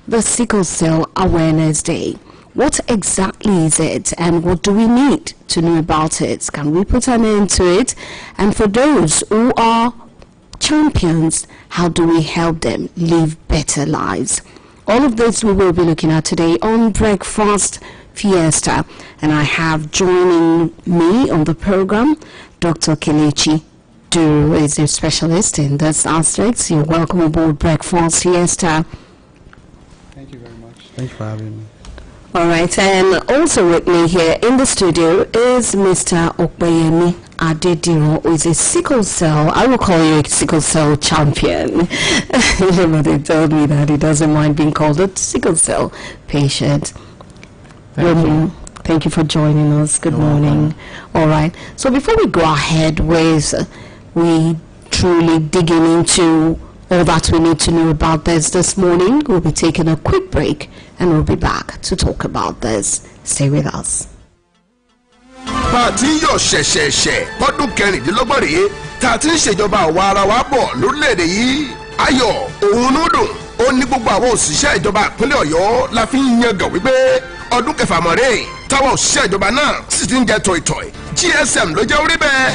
the Sickle Cell Awareness Day. What exactly is it, and what do we need to know about it? Can we put an end to it? And for those who are champions, how do we help them live better lives? All of this we will be looking at today on Breakfast Fiesta, and I have joining me on the program Dr. Kelechi Duru is a specialist in this aspect. You're welcome aboard Breakfast Fiesta. Thank you very much. Thank you for having me. All right, and also with me here in the studio is Mr. Okpeyemi Adediro, who is a sickle cell. I will call you a sickle cell champion. But they told me that he doesn't mind being called a sickle cell patient. Thank you for joining us. Good morning. All right. So before we go ahead with we truly digging into all that we need to know about this morning, we'll be taking a quick break and we'll be back to talk about this. Stay with us. Pàtí yóò ṣẹ̀ṣẹ̀ṣẹ̀ ọdún kẹrìndínlọ́gbọ̀n rèé tá a ti ń ṣèjọba àwa ara wa bọ̀ lórílẹ̀‐èdè yìí. Ayọ̀ òun ló dùn ó ní gbogbo àwọn òṣìṣẹ́ ìjọba ìpínlẹ̀ Ọ̀yọ́ la fi ń yangàn wípé ọdún kẹfà mọ̀rẹ́ táwọn òṣìṣẹ́ ìjọba náà sì ti ń jẹ tọ̀ìtọ̀ì. GSM ló jẹ́ orí bẹ́ẹ̀.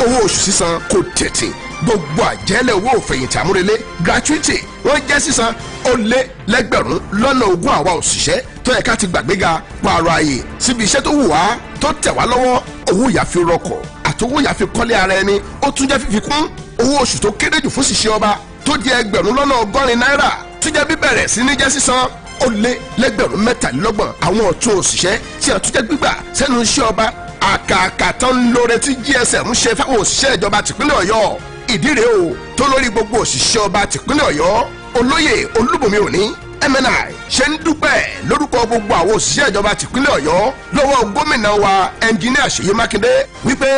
Owó oṣù sísan kò tètè. Gbogbo àjẹ́lẹ̀ owó òfẹ̀yìntì àmúrelé gratuity wọ́n jẹ́ sísan ó lé lẹ́gbẹ̀rún lọ́nà ogún àwa òṣìṣẹ́ tó yẹ ká ti gbàgbéga pààrọ̀ àyè síbi iṣẹ́ tó wù wá tó tẹ̀ wá lọ́wọ́. Owó ìyá fi rọkọ̀ àti owó ìyá fi kọ́lé ara ẹni ó tún jẹ́ fífi kún owó oṣù tó kéré jù fún ṣiṣẹ́ ọba tó di ẹgbẹ̀rún lọ́nà ọgọ́rin náírà tó jẹ́ bíbẹ̀rẹ̀ sí ní jẹ́ sísan ó lé lẹ́gbẹ̀rún mẹ́tàlélọ́gbọ̀n àwọn ọ̀tún òṣìṣẹ́ tí a tún jẹ́ gbígbà sẹ́nu iṣẹ́ ọba àkàkà tán lóore tí GSM ṣe fáwọn òṣìṣẹ́ ìjọba tìpínlẹ̀ Ọ̀yọ́. Ìdí rèé o tó lórí gbogbo òṣìṣẹ́ ọba tìpínlẹ̀ Ọ̀yọ́ olóyè Olúbùnmi òní MNI ṣe ń dúpẹ́ lórúkọ gbogbo àwọn òṣìṣẹ́ ìjọba tìpínlẹ̀ Ọ̀yọ́ lọ́wọ́ gómìnà wa ẹnjìníà Ṣèyí Mákindé wípé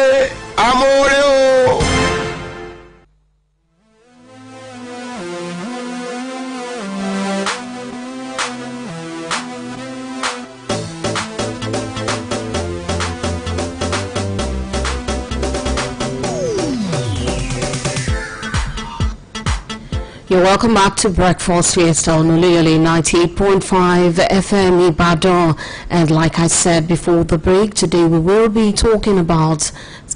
amóore o. You're welcome back to Breakfast Fiesta on Oluyole 98.5 FM Ibadan. And like I said before the break, today we will be talking about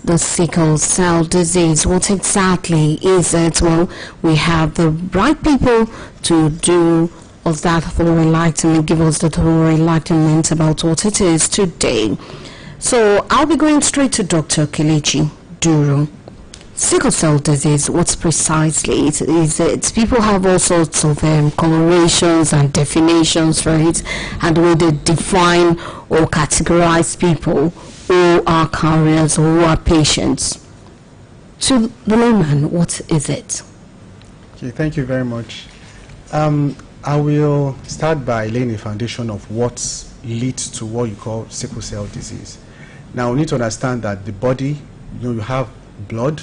the sickle cell disease. What exactly is it? Well, we have the right people to do us that thorough enlightenment, give us the thorough enlightenment about what it is today. So I'll be going straight to Dr. Kelechi Duru. Sickle cell disease, what's precisely it? Is it? People have all sorts of colorations and definitions for it, and the way they define or categorize people who are carriers or who are patients. To the layman, what is it? Okay, thank you very much. I will start by laying a foundation of what leads to what you call sickle cell disease. Now, we need to understand that the body, you have blood.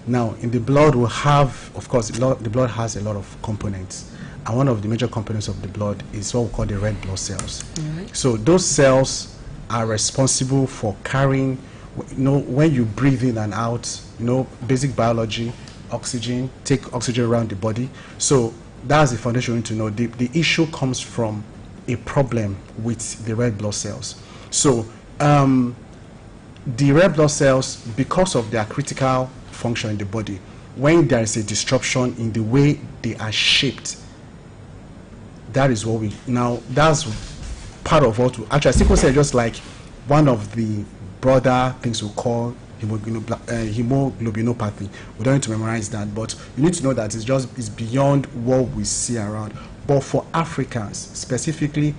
Now, in the blood, we have, of course, the blood has a lot of components. And one of the major components of the blood is what we call the red blood cells. Right. So those cells are responsible for carrying, when you breathe in and out, basic biology, oxygen, take oxygen around the body. So that's the foundation you need to know. The issue comes from a problem with the red blood cells. So the red blood cells, because of their critical function in the body, when there is a disruption in the way they are shaped, that is what that's part of what actually sickle cell is just like one of the broader things we call hemoglobinopathy. We don't need to memorize that, but you need to know that it's beyond what we see around. But for Africans specifically,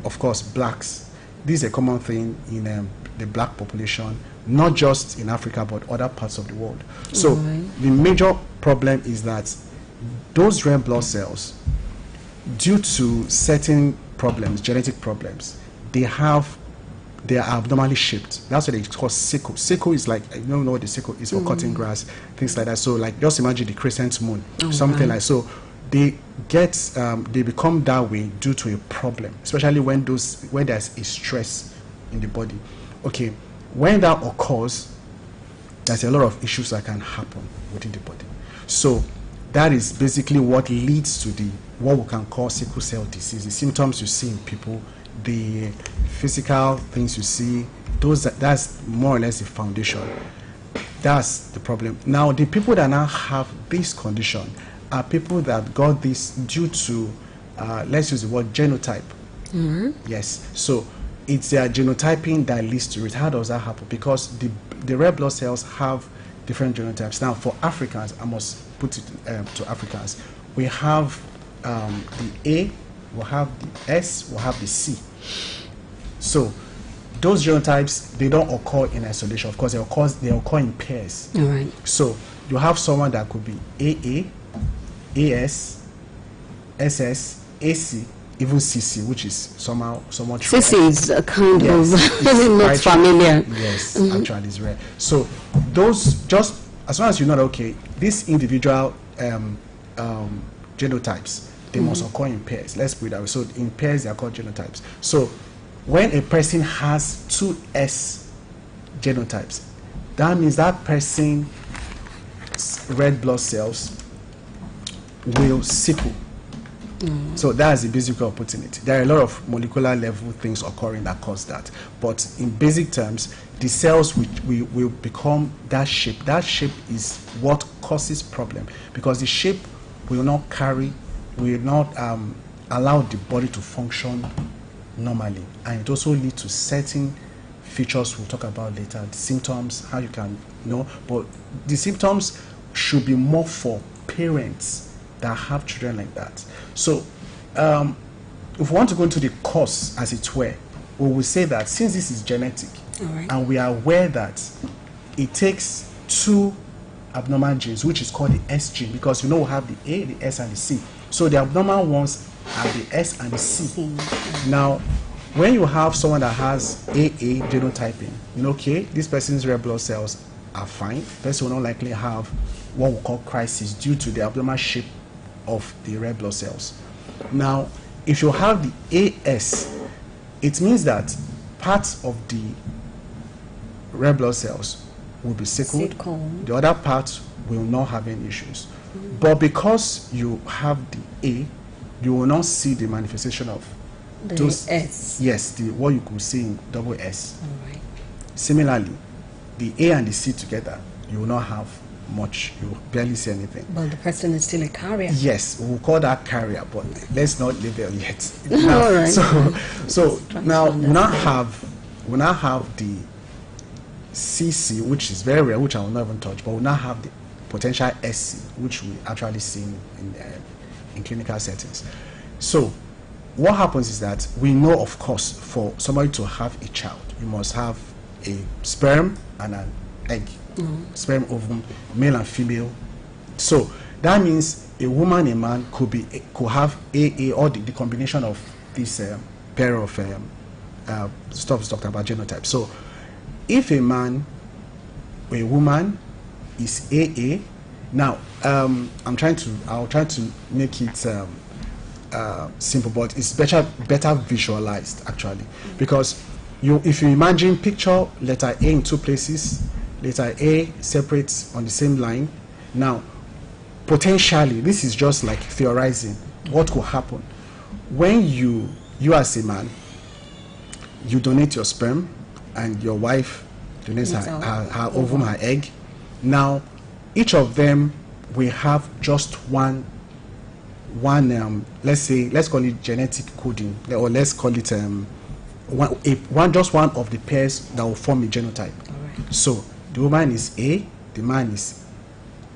of course blacks, this is a common thing in the black population, not just in Africa but other parts of the world. So the major problem is that those red blood cells, due to certain problems, genetic problems, they are abnormally shaped. That's what they call sickle. Sickle is like, I don't know what the sickle is for cutting grass, things like that. So like just imagine the crescent moon, something like so. They become that way due to a problem, especially when there's a stress in the body. Okay, when that occurs, there's a lot of issues that can happen within the body. So that is basically what leads to what we can call sickle cell disease. The symptoms you see in people, the physical things you see, that's more or less the foundation. That's the problem. Now, the people that now have this condition are people that got this due to, let's use the word genotype. Yes. So it's their genotyping that leads to it. How does that happen? Because the red blood cells have different genotypes. Now, for Africans, I must put it to Africans, we have the A, we'll have the S, we'll have the C. So those genotypes, they don't occur in isolation. Of course, they occur in pairs. All right. So you have someone that could be AA, AS, SS, AC, even CC, which is somewhat CC is a kind yes, of not familiar. Yes, actually it's rare. So those, just as long as you know that, okay, these individual genotypes, they must occur in pairs. Let's put it that way. So in pairs, they are called genotypes. So when a person has two S genotypes, that means that person's red blood cells will sickle. So that's the basic way of putting it. There are a lot of molecular level things occurring that cause that. But in basic terms, the cells will become that shape. That shape is what causes problem, because the shape will not allow the body to function normally. And it also leads to certain features we'll talk about later, the symptoms, how you can know. But the symptoms should be more for parents that have children like that. So if we want to go into the cause, as it were, we will say that since this is genetic, and we are aware that it takes two abnormal genes, which is called the S gene, because we have the A, the S, and the C. So the abnormal ones are the S and the C. Now, when you have someone that has AA genotyping, okay, this person's red blood cells are fine. The person will not likely have what we call crisis due to the abnormal shape of the red blood cells. Now, if you have the AS, it means that parts of the red blood cells will be sickled. The other parts will not have any issues. But because you have the A, you will not see the manifestation of those S. Yes, what you could see in double S. All right. Similarly, the A and the C together, you will not have much. You barely see anything. But the person is still a carrier. Yes, we'll call that carrier, but let's not leave it yet. Now, all right. So now we now have the CC, which is very rare, which I will not even touch, but we now have the potential SC, which we actually see in clinical settings. So what happens is that we know, of course, for somebody to have a child, you must have a sperm and an egg. Sperm, ovum, male and female. So that means a woman, a man could have AA, or the combination of this pair of stuff is talked about genotype. So if a man or a woman is AA, now I'll try to make it simple, but it's better visualized actually, because if you imagine, picture letter A in two places, letter A separates on the same line. Now, potentially, this is just like theorizing what could happen when you as a man, you donate your sperm and your wife donates her ovum, her egg. Now, each of them will have just one let's call it genetic coding, or let's call it just one of the pairs that will form a genotype. So the woman is A, the man is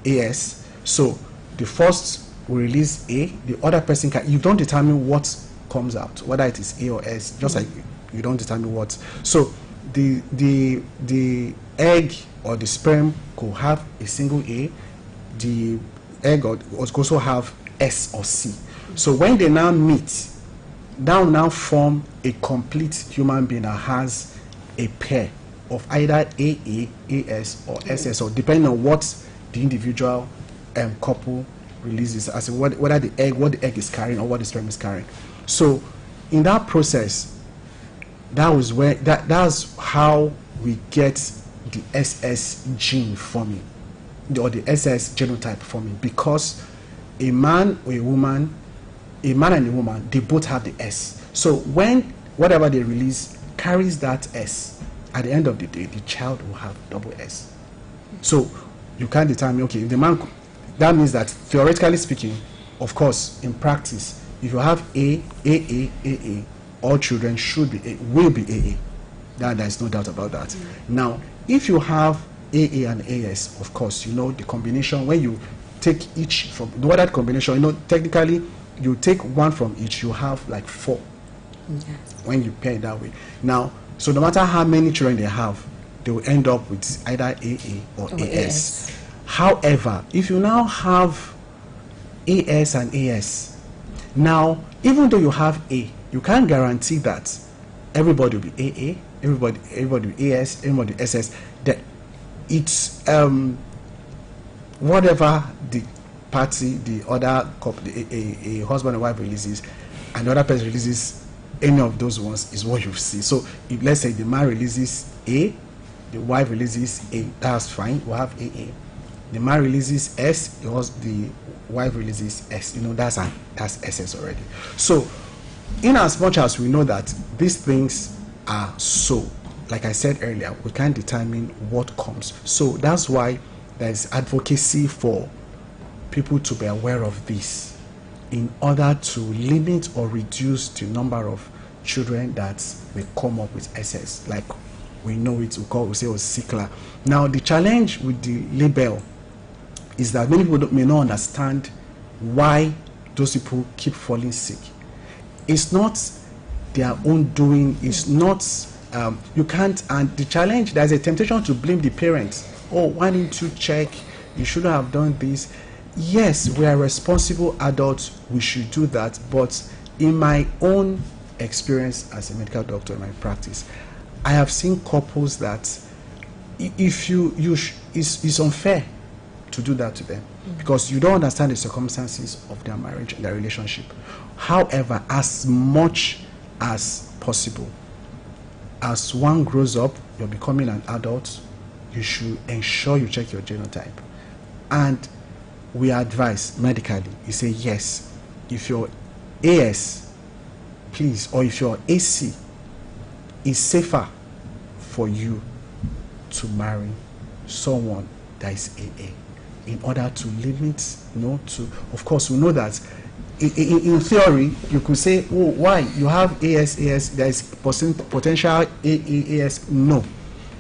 AS. So the first will release A, the other person you don't determine what comes out, whether it is A or S, just like you don't determine what. So the egg or the sperm could have a single A, the egg could also have S or C. So when they now meet, that will now form a complete human being that has a pair of either AA, AS, or SS, or depending on what the individual couple releases, as in what the egg is carrying or what the sperm is carrying. So in that process, that's how we get the SS gene forming, or the SS genotype forming, because a man or a woman, a man and a woman, they both have the S. So when whatever they release carries that S, at the end of the day, the child will have double S. So you can't determine, okay, if the man, that means that theoretically speaking, of course, in practice, if you have AA, all children should be will be AA. There is no doubt about that. Now, if you have AA and AS, of course, you know the combination. When you take each from the ordered combination, you know technically you take one from each, you have like 4. Yes. When you pair it that way. Now, so no matter how many children they have, they will end up with either AA or AS. However, if you now have AS and AS, now even though you have A, you can't guarantee that everybody will be AA, everybody will be AS, everybody will be SS. That it's whatever the party, the other couple, a husband and wife releases, and the other person releases any of those ones is what you see. So if let's say the man releases A, the wife releases A, that's fine. We'll have AA. The man releases S, the wife releases S. You know, that's SS already. So, in as much as we know that these things are so, like I said earlier, we can't determine what comes. So that's why there's advocacy for people to be aware of this in order to limit or reduce the number of children that may come up with SS. Like we know it, we say sickler. Now the challenge with the label is that many people may not understand why those people keep falling sick. It's not their own doing. It's not, you can't, and the challenge, there's a temptation to blame the parents. Oh, why didn't you check? You shouldn't have done this. Yes, we are responsible adults. We should do that. But in my own experience as a medical doctor in my practice, I have seen couples that if it's unfair to do that to them because you don't understand the circumstances of their marriage and their relationship. However, as much as possible, as one grows up, you're becoming an adult, you should ensure you check your genotype. And we advise medically, you say yes, if you're AS, please, or if you're AC, it's safer for you to marry someone that is AA in order to limit, to, of course, we know that in theory, you could say, oh, why? You have AS, there is potential AS. No.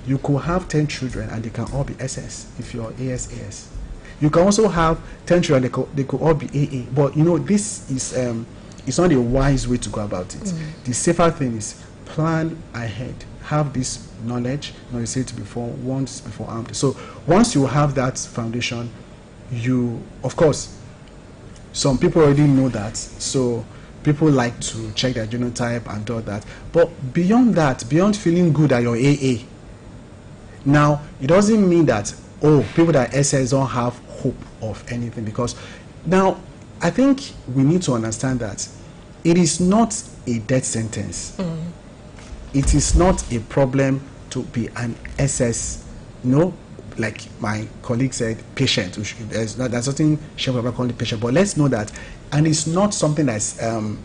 You could have 10 children and they can all be SS if you're AS. You can also have 10 children, they could all be AA. But, this is, it's not a wise way to go about it. The safer thing is plan ahead. Have this knowledge, you said it before, once before armed. So once you have that foundation, of course, some people already know that, so people like to check their genotype and all that. But beyond that, beyond feeling good at your AA, now it doesn't mean that, people that are SS don't have hope of anything, because now I think we need to understand that it is not a death sentence. It is not a problem to be an SS, like my colleague said, patient. There's nothing shame about calling it patient, but let's know that, and it's not something that's there's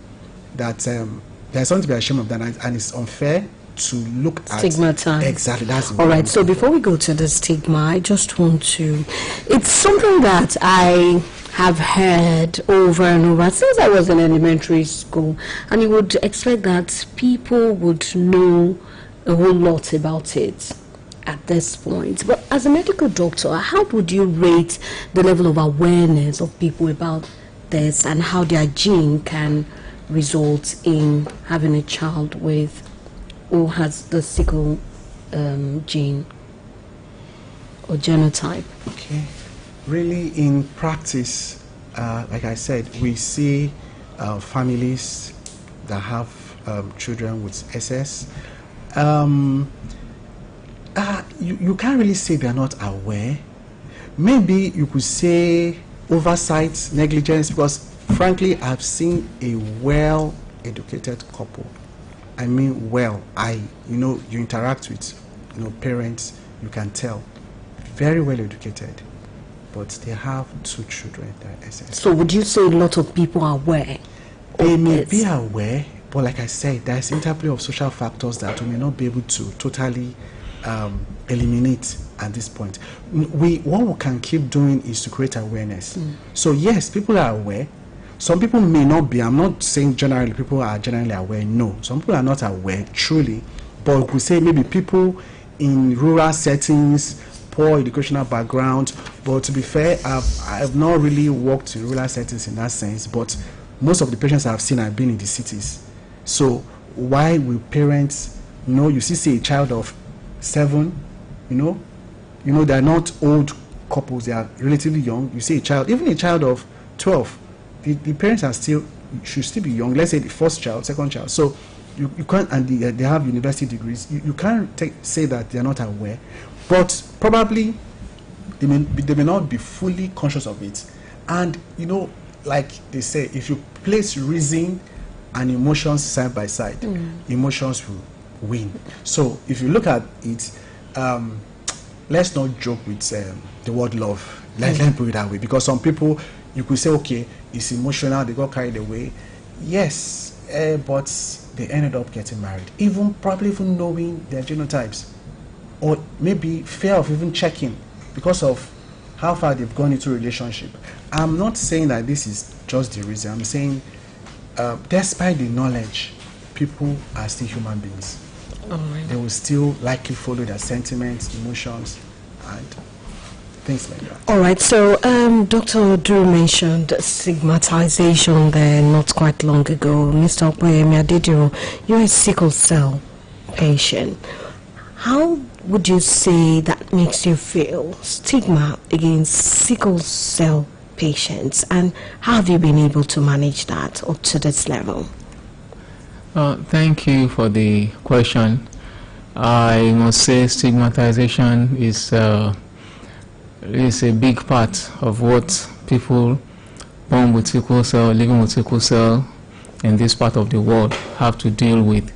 something to be ashamed of that, and it's unfair to look at stigmatized. Exactly, that's all right. So before we go to the stigma, I just want to, it's something that I have heard over and over since I was in elementary school, and you would expect that people would know a whole lot about it at this point. But as a medical doctor, how would you rate the level of awareness of people about this and how their gene can result in having a child with who has the sickle gene or genotype? Okay. Really, in practice, like I said, we see families that have children with SS. You can't really say they're not aware. Maybe you could say oversight, negligence, because frankly, I've seen a well-educated couple. I mean, you interact with, parents, you can tell, very well educated. but they have 2 children that are SS. So would you say a lot of people are aware? They may be aware, but like I said, there's interplay of social factors that we may not be able to totally eliminate at this point. What we can keep doing is to create awareness. So yes, people are aware. Some people may not be. I'm not saying generally people are generally aware. No, some people are not aware truly, but we could say maybe people in rural settings, poor educational background. But to be fair, I've not really worked in rural settings in that sense, but most of the patients I've seen have been in the cities. So why will parents, you see a child of 7, they're not old couples, they are relatively young. You see a child, even a child of 12, the parents should still be young. Let's say the first child, second child. So you can't, and they have university degrees. You can't say that they're not aware, but probably they may not be fully conscious of it. And like they say, if you place reason and emotions side by side, emotions will win. So if you look at it, let's not joke with the word love. Let me put it that way, because some people, you could say, okay, it's emotional, they got carried away. Yes, but they ended up getting married, probably even knowing their genotypes, or maybe fear of even checking because of how far they've gone into a relationship. I'm not saying that this is just the reason. I'm saying despite the knowledge, people are still human beings. They will still likely follow their sentiments, emotions, and things like that. All right, so Dr. Drew mentioned stigmatization there not quite long ago. Mr. Opeyemi Adediro, you're a sickle cell patient. How would you say that makes you feel, stigma against sickle cell patients, and how have you been able to manage that up to this level? Thank you for the question. I must say stigmatization is a big part of what people born with sickle cell, living with sickle cell in this part of the world have to deal with,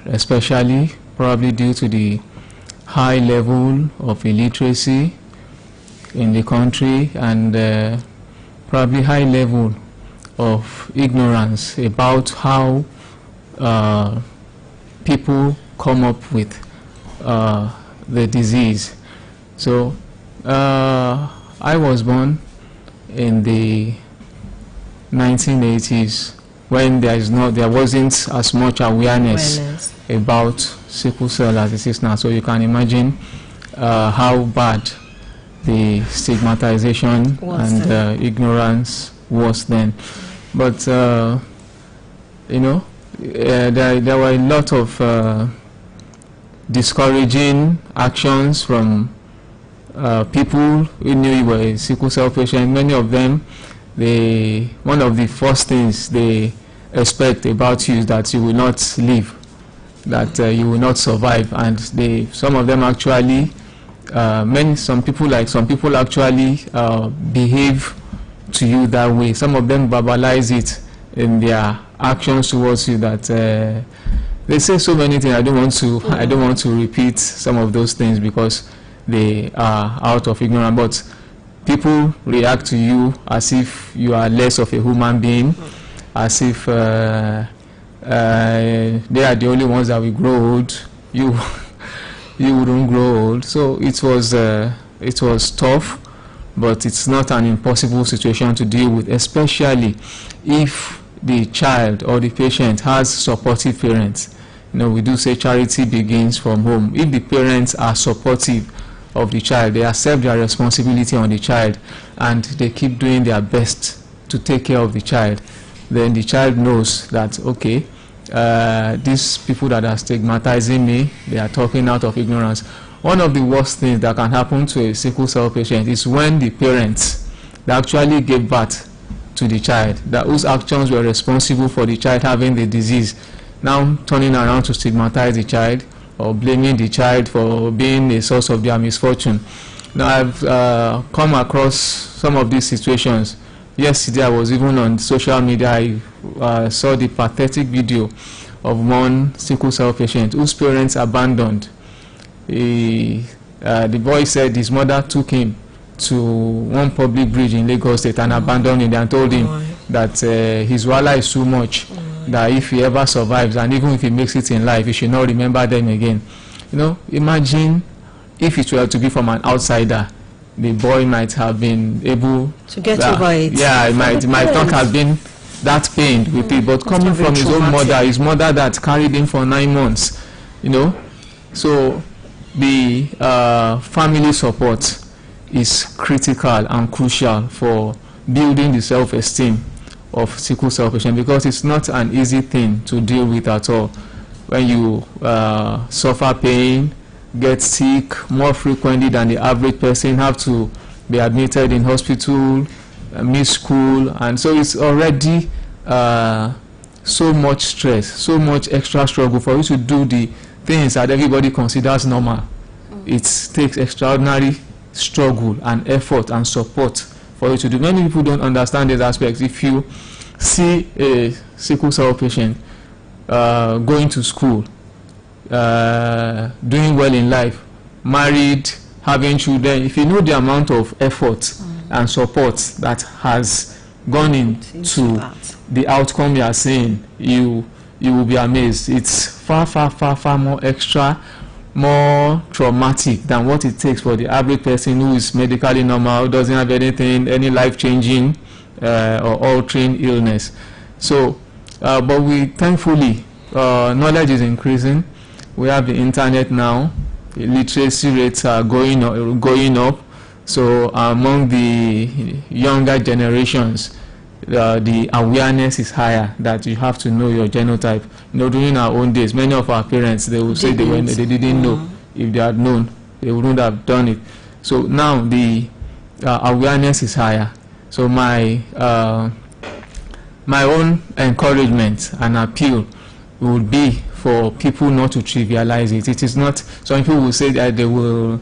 especially probably due to the high level of illiteracy in the country, and probably high level of ignorance about how people come up with the disease. So I was born in the 1980s when there wasn't as much awareness about sickle cell as it is now. So you can imagine how bad the stigmatization and ignorance was then. But there were a lot of discouraging actions from people who knew you were a sickle cell patient. Many of them, one of the first things they expect about you is that you will not live, that you will not survive, and some of them actually, some people actually behave to you that way. Some of them verbalize it in their actions towards you, that they say so many things. I don't want to repeat some of those things because they are out of ignorance, but people react to you as if you are less of a human being, as if they are the only ones that will grow old. You wouldn't grow old. So it was tough, but it's not an impossible situation to deal with, especially if the child or the patient has supportive parents. We do say charity begins from home. If the parents are supportive of the child, they accept their responsibility on the child, and they keep doing their best to take care of the child, then the child knows that, okay, these people that are stigmatizing me, they are talking out of ignorance. One of the worst things that can happen to a sickle cell patient is when the parents that actually gave birth to the child, whose actions were responsible for the child having the disease, now turning around to stigmatize the child or blaming the child for being a source of their misfortune. Now I've come across some of these situations. Yesterday I was even on social media. I saw the pathetic video of one sickle cell patient whose parents abandoned. The boy said his mother took him to one public bridge in Lagos State and abandoned him and told him that his wala is too much, that if he ever survives and even if he makes it in life, he should not remember them again. You know, imagine if it were to be from an outsider, the boy might have been able to get over it. Yeah, it might not have been that pained with it, but coming from his own mother, his mother that carried him for 9 months, you know. So the family support is critical and crucial for building the self-esteem of sickle cell patient, because it's not an easy thing to deal with at all. When you suffer pain, get sick more frequently than the average person, have to be admitted in hospital, miss school, and so it's already so much stress, so much extra struggle for you to do the things that everybody considers normal. It takes extraordinary struggle and effort and support for you to do. Many people don't understand these aspects. If you see a sickle cell patient going to school, doing well in life, married, having children, if you know the amount of effort and support that has gone into the outcome you are seeing, you will be amazed. It's far more extra, more traumatic than what it takes for the average person who is medically normal, who doesn't have anything, any life-changing or altering illness. So, but we thankfully, knowledge is increasing. We have the internet now. The literacy rates are going up. So among the younger generations, the awareness is higher that you have to know your genotype. You know, during our own days, many of our parents, they would say they didn't know. If they had known, they wouldn't have done it. So now the awareness is higher. So my own encouragement and appeal would be for people not to trivialize it. It is not. Some people will say that they will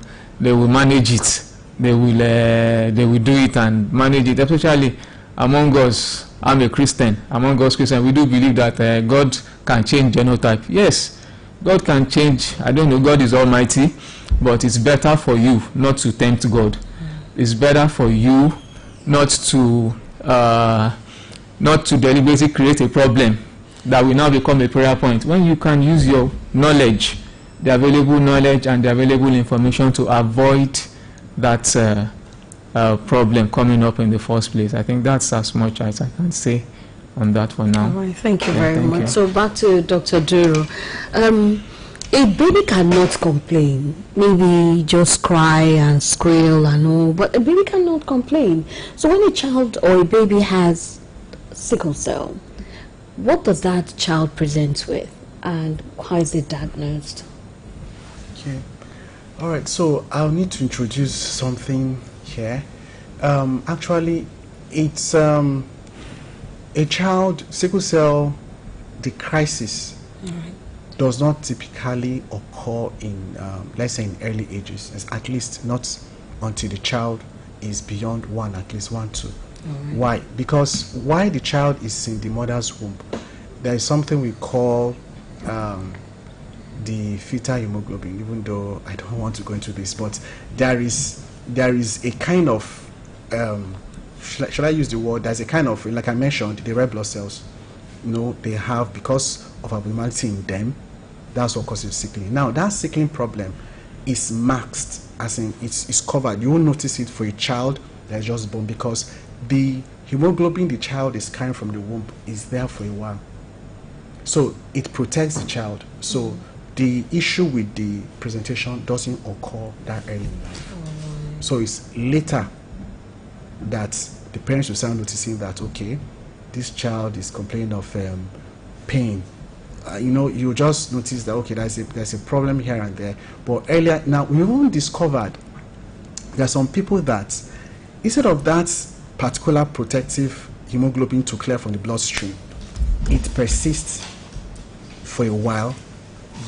manage it. They will do it and manage it. Especially among us, I'm a Christian. Among us Christians, we do believe that God can change genotype. Yes, God can change. I don't know. God is almighty, but it's better for you not to tempt God. It's better for you not to deliberately create a problem that will now become a prayer point, when you can use your knowledge, the available knowledge and the available information, to avoid that problem coming up in the first place. I think that's as much as I can say on that for now. All right, thank you very much. So back to Dr. Duro. A baby cannot complain, maybe just cry and squeal and all, but a baby cannot complain. So when a child or a baby has sickle cell, what does that child present with, and how is it diagnosed? Okay. All right, so I'll need to introduce something here. Actually, it's a child, sickle cell, the crisis does not typically occur in, let's say, in early ages, at least not until the child is beyond 1, at least 1, 2. Why? Because while the child is in the mother's womb, there is something we call the fetal hemoglobin, even though I don't want to go into this, but there is a kind of, shall I use the word, there's a kind of, like I mentioned, the red blood cells, you know, they have, because of abnormality in them, that's what causes sickling. Now, that sickling problem is masked, as in it's covered. You won't notice it for a child that's just born, because the hemoglobin the child is carrying from the womb is there for a while. So it protects the child. So the issue with the presentation doesn't occur that early in life. So it's later that the parents will start noticing that, okay, this child is complaining of pain. You know, you just notice that, okay, there's a problem here and there. But earlier, now we even discovered there are some people that, instead of that particular protective hemoglobin to clear from the bloodstream, it persists for a while,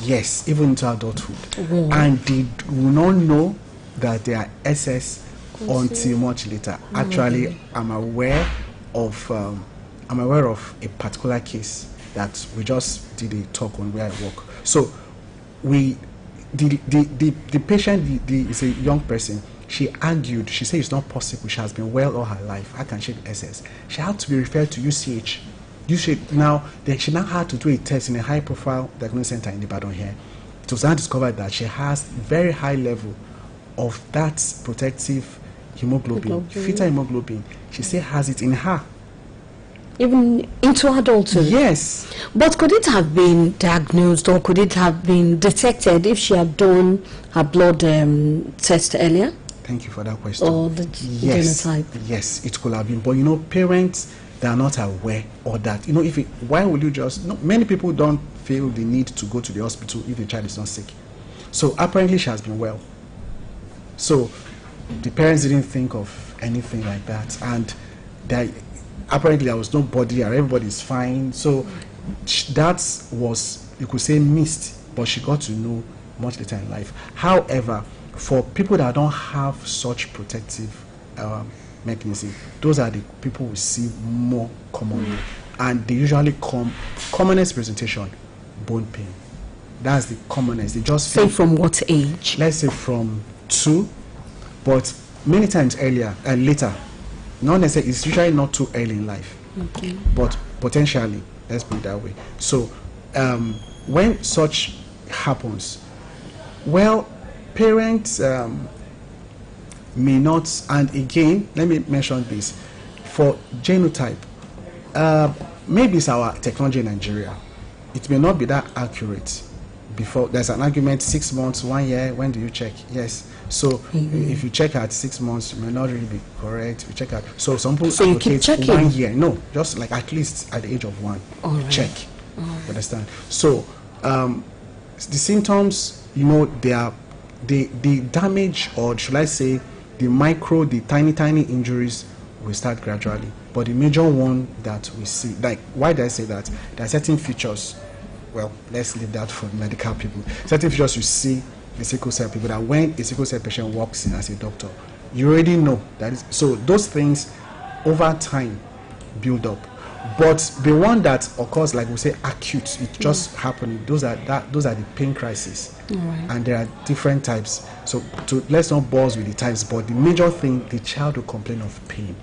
yes, even into adulthood. And they will not know that they are SS until much later. Actually, I'm aware of a particular case that we just did a talk on where I work. So the patient is a young person. She argued. She said it's not possible. She has been well all her life. How can she be SS? She had to be referred to UCH. Now, she now had to do a test in a high-profile diagnosis center in Ibadan here. It was now discovered that she has very high level of that protective hemoglobin, fetal hemoglobin. She said has it in her. Even into adulthood? Yes. But could it have been diagnosed or could it have been detected if she had done her blood test earlier? Thank you for that question. Or the genotype? Yes, it could have been. But parents, they are not aware of that. Why would you just... many people don't feel the need to go to the hospital if the child is not sick. So apparently she has been well. So the parents didn't think of anything like that. And apparently there was nobody and everybody is fine. So that was, you could say, missed. But she got to know much later in life. However, for people that don't have such protective mechanism, those are the people we see more commonly, and they usually commonest presentation, bone pain. That's the commonest. They just say from what age? Let's say from 2, but many times earlier and later. Not necessarily. It's usually not too early in life, but potentially. Let's put it that way. So when such happens, well, parents may not, and again, let me mention this, for genotype, maybe it's our technology in Nigeria, it may not be that accurate. Before, there's an argument, 6 months, 1 year, when do you check? Yes. So if you check at 6 months, it may not really be correct. You check at, so some people advocate 1 year. No, just like at least at the age of 1, check. Understand? So the symptoms, they are the damage, or should I say the tiny injuries will start gradually. But the major one that we see, like, why do I say that? There are certain features, well, let's leave that for medical people. Certain features you see in sickle cell people, that when a sickle cell patient walks in as a doctor, you already know that is, so those things over time build up. But the one that occurs, like we say, acute, it just happened, those are the pain crisis. And there are different types. So let's not bore with the types, but the major thing, the child will complain of pain.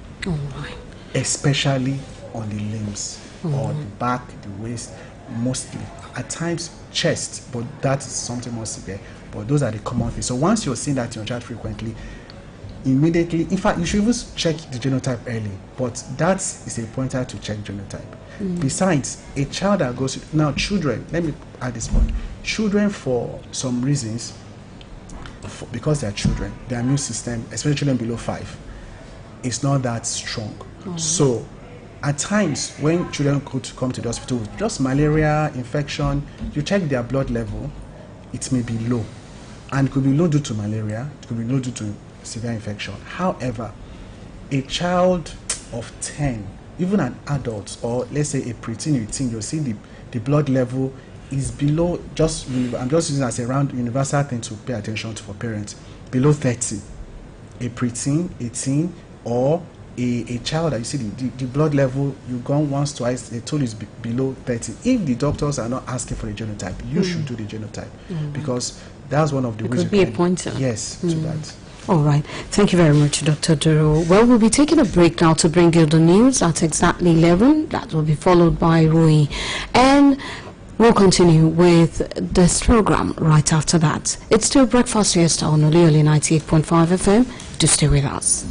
Especially on the limbs, or the back, the waist, mostly. At times, chest, but that is something more severe. But those are the common things. So once you're seeing that in your child frequently, immediately, in fact, you should even check the genotype early. But that is a pointer to check genotype. Besides, a child that goes to, now children, let me add this point. Children, for some reasons, because they are children, their immune system, especially children below 5, is not that strong. So at times when children could come to the hospital with just malaria, infection, you check their blood level, it may be low. And it could be low due to malaria, it could be low due to severe infection. However, a child of 10, even an adult, or let's say a preteen, you'll see the blood level is below, I'm just using as a round universal thing to pay attention to for parents, below 30. A preteen, a teen, or a child that you see the blood level, you've gone once, twice, they told you is below 30. If the doctors are not asking for the genotype, you should do the genotype, because that's one of the ways. It could be a pointer. Yes, to that. All right. Thank you very much, Dr. Duro. Well, we'll be taking a break now to bring you the news at exactly 11. That will be followed by Rui. And we'll continue with this program right after that. It's still Breakfast Fiesta on Oluyole 98.5 FM. Do stay with us.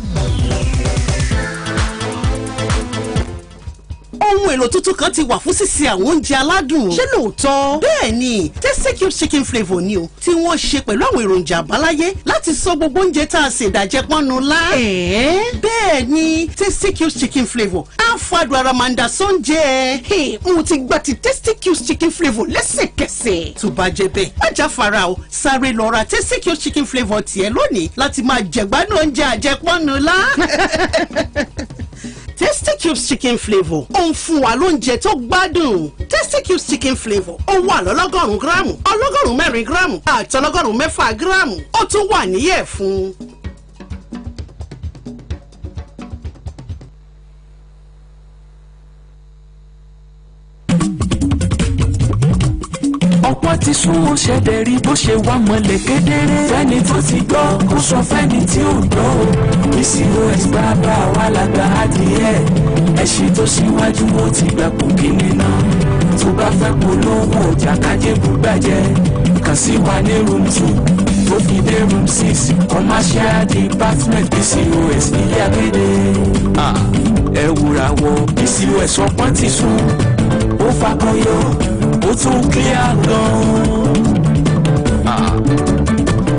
Ohun èlò tuntun kan ti wà fún sísè àwọn oúnjẹ aládùn. Ṣé lóòótọ́? Bẹ́ẹ̀ ni, Tasty Cube chicken flavour ni o, tí wọ́n ṣe pẹ̀lú àwọn èròjà àbáláyé láti sọ gbogbo oúnjẹ tá a sè dàjẹ́ pọ́nnu lá. Bẹ́ẹ̀ ni, Tasty Cube chicken flavour á fàdùn ara máa ń da sóúnjẹ. Mo ti gba ti Tasty Cube chicken flavour lẹ́sẹ̀kẹsẹ̀. Tó bá jẹ́ bẹ́ẹ̀, má jáfara o, sáré lọ ra Tasty Cube chicken flavour tiẹ̀ lónìí láti máa jẹ̀gbádùn oúnjẹ àjẹpọ́nnu lá. Tasty Cubes chicken flavour ó ń fún wa lóúnjẹ tó gbádùn. Tasty Cubes chicken flavour ó wà lọ́lọ́gọ́rùn-ún gíráàmù, ọlọ́gọ́rùn-ún mẹ́rin gíráàmù àti ọlọ́gọ́rùn-ún mẹ́fà gíráàmù. Ó tún wà níyẹ̀ fún. ọ̀pọ̀ ti sún ó ṣẹ̀dẹ̀ rí bó ṣe wá mọ́lẹ̀ kedere. fẹ́ni tó ti gbọ́ kó sọ fẹ́ni tí ò gbọ́ o. PCOS bàbá wa làgbà adìẹ. ẹṣin tó ṣíwájú ó ti gbà kú kíni náà. tó bá fẹ́ polówó ọjà kájé bùgbàjẹ́. kàn sí wa ní room 2 tó fi dé room 6 commercial department PCOS ilé akéde. ẹ wúra wọ PCOS ọpọ́n ti sùn ó fakọyọ ó tún clear gan.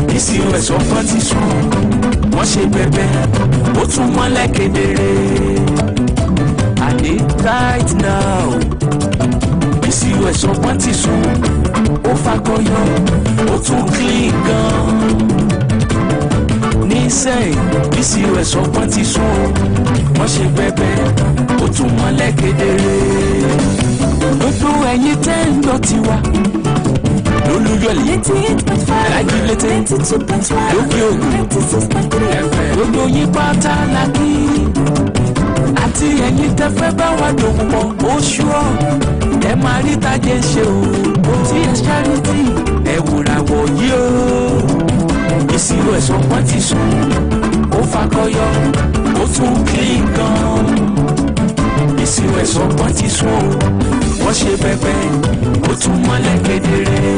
PCOS ọpọ́n ti sùn wọ́n ṣe bẹ̀bẹ̀ ó tún mọ́lẹ̀ kedere. àní right now PCOS ọpọ́n ti sùn ó fakọyọ ó tún clean gan. nísẹ̀yìn PCOS ọpọ́n ti sùn wọ́n ṣe bẹ̀bẹ̀ ó tún mọ́lẹ̀ kedere. gbogbo ẹ̀yin tẹ́ ń gbọ́ tiwa Oluyole Ajílété lókè ògùn gbogbo yín pátá la kí. àti ẹ̀yin tẹ́ fẹ́ bá wa dòwò pọ̀ oṣù ọ̀ ẹ máa rí tajé ṣe o. TS Charity ẹ wòrà wọ̀ yí o. PCOS ọpọ́n ti sùn ó fakọyọ ó tún clean gan. PCOS ọpọ́n ti sùn ó wọ́n ṣe bẹ̀bẹ̀ ó tún mọ́lẹ̀ kedere.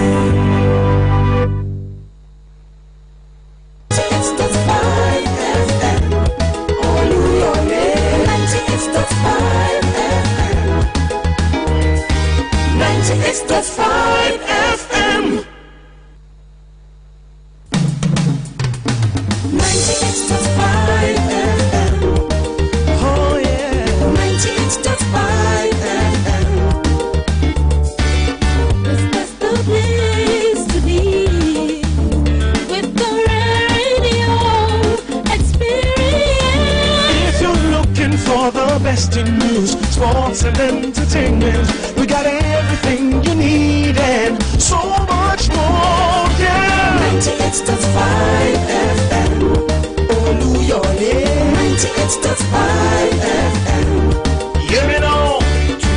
Best in news, sports and entertainment. We got everything you need and so much more. Yeah. 98.5 FM. Oluyole. 98.5 FM. Hear me now.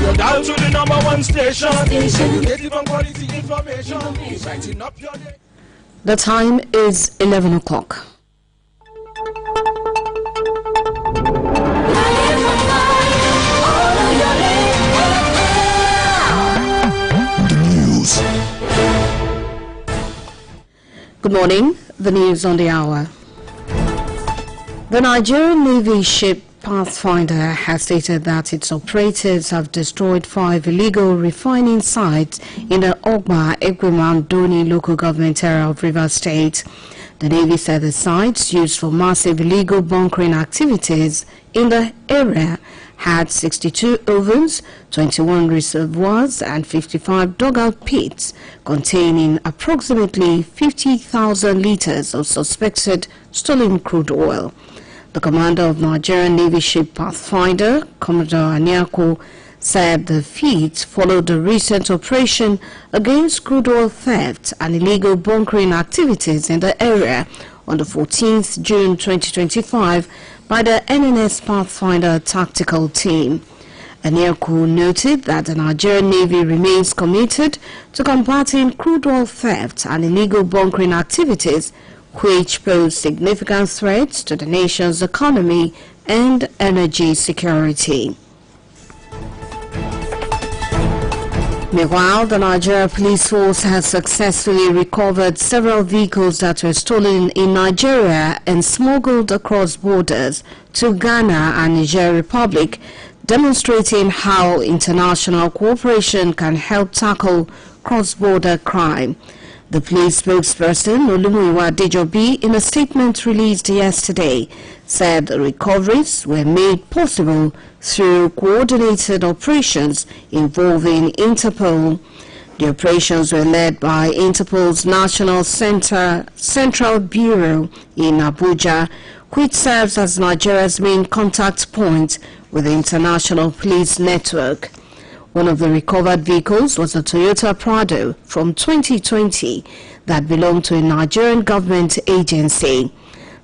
You're down to the #1 station. You get even quality information. Brighten up your day. The time is 11 o'clock. Good morning. The news on the hour. The Nigerian Navy ship Pathfinder has stated that its operators have destroyed 5 illegal refining sites in the Ogba Ekwemandoni local government area of Rivers State. The Navy said the sites used for massive illegal bunkering activities in the area had 62 ovens, 21 reservoirs and 55 dugout pits containing approximately 50,000 litres of suspected stolen crude oil. The commander of Nigerian Navy ship Pathfinder, Commodore Anyako, said the feat followed the recent operation against crude oil theft and illegal bunkering activities in the area on the 14th June 2025 by the NNS Pathfinder tactical team. Anyako noted that the Nigerian Navy remains committed to combating crude oil theft and illegal bunkering activities, which pose significant threats to the nation's economy and energy security. Meanwhile, the Nigeria Police Force has successfully recovered several vehicles that were stolen in Nigeria and smuggled across borders to Ghana and Niger Republic, demonstrating how international cooperation can help tackle cross-border crime. The police spokesperson, Oluyole, in a statement released yesterday, said the recoveries were made possible through coordinated operations involving Interpol. The operations were led by Interpol's National Central Bureau in Abuja, which serves as Nigeria's main contact point with the international police network. One of the recovered vehicles was a Toyota Prado from 2020 that belonged to a Nigerian government agency.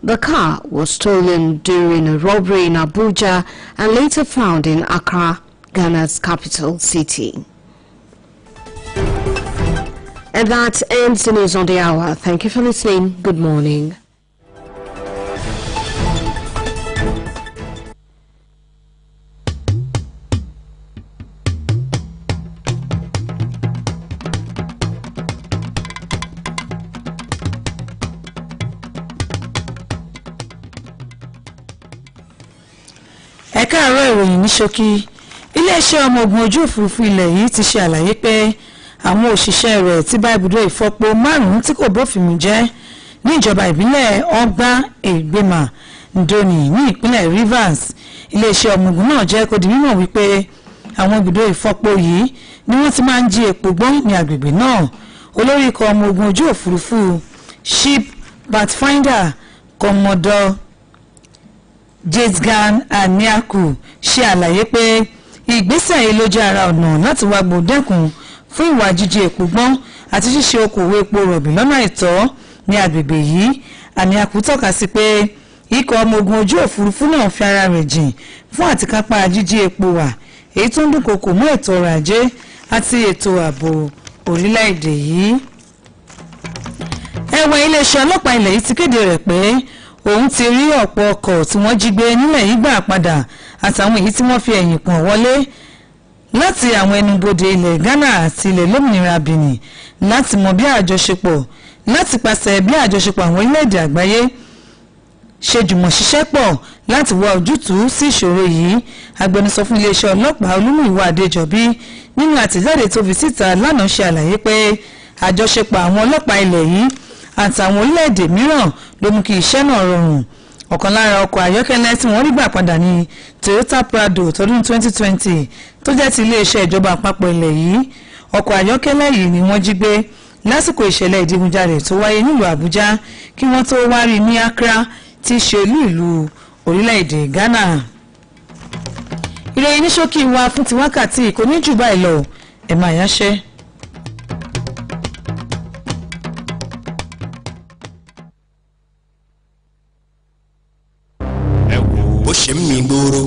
The car was stolen during a robbery in Abuja and later found in Accra, Ghana's capital city. And that ends the news on the hour. Thank you for listening. Good morning. Ẹ káàárọ̀ ìròyìn ní ṣókí. Iléeṣẹ́ ọmọ ogun ojú òfurufú ilẹ̀ yìí ti ṣe àlàyé pé àwọn òṣìṣẹ́ rẹ̀ ti bá ibùdó ìfọpo 5 tí kò bófin mu jẹ́ ní ìjọba ìbílẹ̀ Ọgbà Ègbèmà Ndoni ní ìpínlẹ̀ Rivers. Iléeṣẹ́ ọmọ ogun náà jẹ́ kó di mímọ̀ wípé àwọn ibùdó ìfọpo yìí ni wọ́n ti máa ń jí epo gbọ́n ní agbègbè náà. Olórí ikọ̀ ọmọ ogun ojú òfurufú Ship Pathfinder Commodore Jesgan Aniaku ṣe àlàyé pé ìgbésẹ̀ yìí ló jẹ́ ara ọ̀nà láti wá gbòdẹ́kùn fún ìwà jíjí epo gbọ́n àti ṣíṣe okòwò epo rọ̀bì lọ́nà àìtọ́ ní agbègbè yìí. Aniaku tọ́ka sí pé ikọ̀ ọmọ ogun ojú òfurufú náà fi ara rẹ̀ jìn fún àtikápá jíjí epo wà èyí tó ń dúnkokò mọ́ ètò ọrọ̀ ajé àti ètò ààbò orílẹ̀-èdè yìí. Ẹ̀wẹ̀ iléeṣẹ́ ọlọ́pàá ilẹ̀ yìí ti kéde rẹ̀ pé òun ti rí ọ̀pọ̀ ọkọ̀ tí wọ́n jí gbé nílẹ̀ yìí gbà padà àtàwọn èyí tí wọ́n fi ẹ̀yìn pọ̀n wọlé láti àwọn ẹnubodè ilẹ̀ Ghana àti ilẹ̀ lómìnira Benin láti mọ bí àjọṣepọ̀ láti pàṣẹ bí àjọṣepọ̀ àwọn orílẹ̀-èdè àgbáyé ṣe jùmọ̀ ṣiṣẹ́ pọ̀ láti wá ojútùú sí ìṣòro yìí. Agbẹnusọ fún iléeṣẹ́ ọlọ́pàá Olúmúyìwá Adéjọbí nínú àtẹ̀jáde tó fi síta lánàá ṣe àlàyé pé àjọṣepọ̀ àwọn ọlọ́pàá ilẹ̀ yìí àtàwọn orílẹ̀-èdè mìíràn ló mú kí iṣẹ́ náà rọrùn. Ọ̀kan lára ọkọ̀ ayọ́kẹ́lẹ́ tí wọ́n rí gbà padà ní Toyota Prado tọdún 2020 tó jẹ́ ti iléeṣẹ́ ìjọba àpapọ̀ ilẹ̀ yìí. Ọkọ̀ ayọ́kẹ́lẹ́ yìí ni wọ́n jí gbé lásìkò ìṣẹ̀lẹ̀ ìdigunjalè tó wáyé nílùú Àbújá kí wọ́n tó wá rí ní Accra tí í ṣe olú ìlú orílẹ̀-èdè Ghana. Ìròyìn ní ṣókí wa fún ti wákàtí kò ní jù báyìí lọ. Ẹ máa yáṣẹ́. Bó ṣe ń mi gbòòrò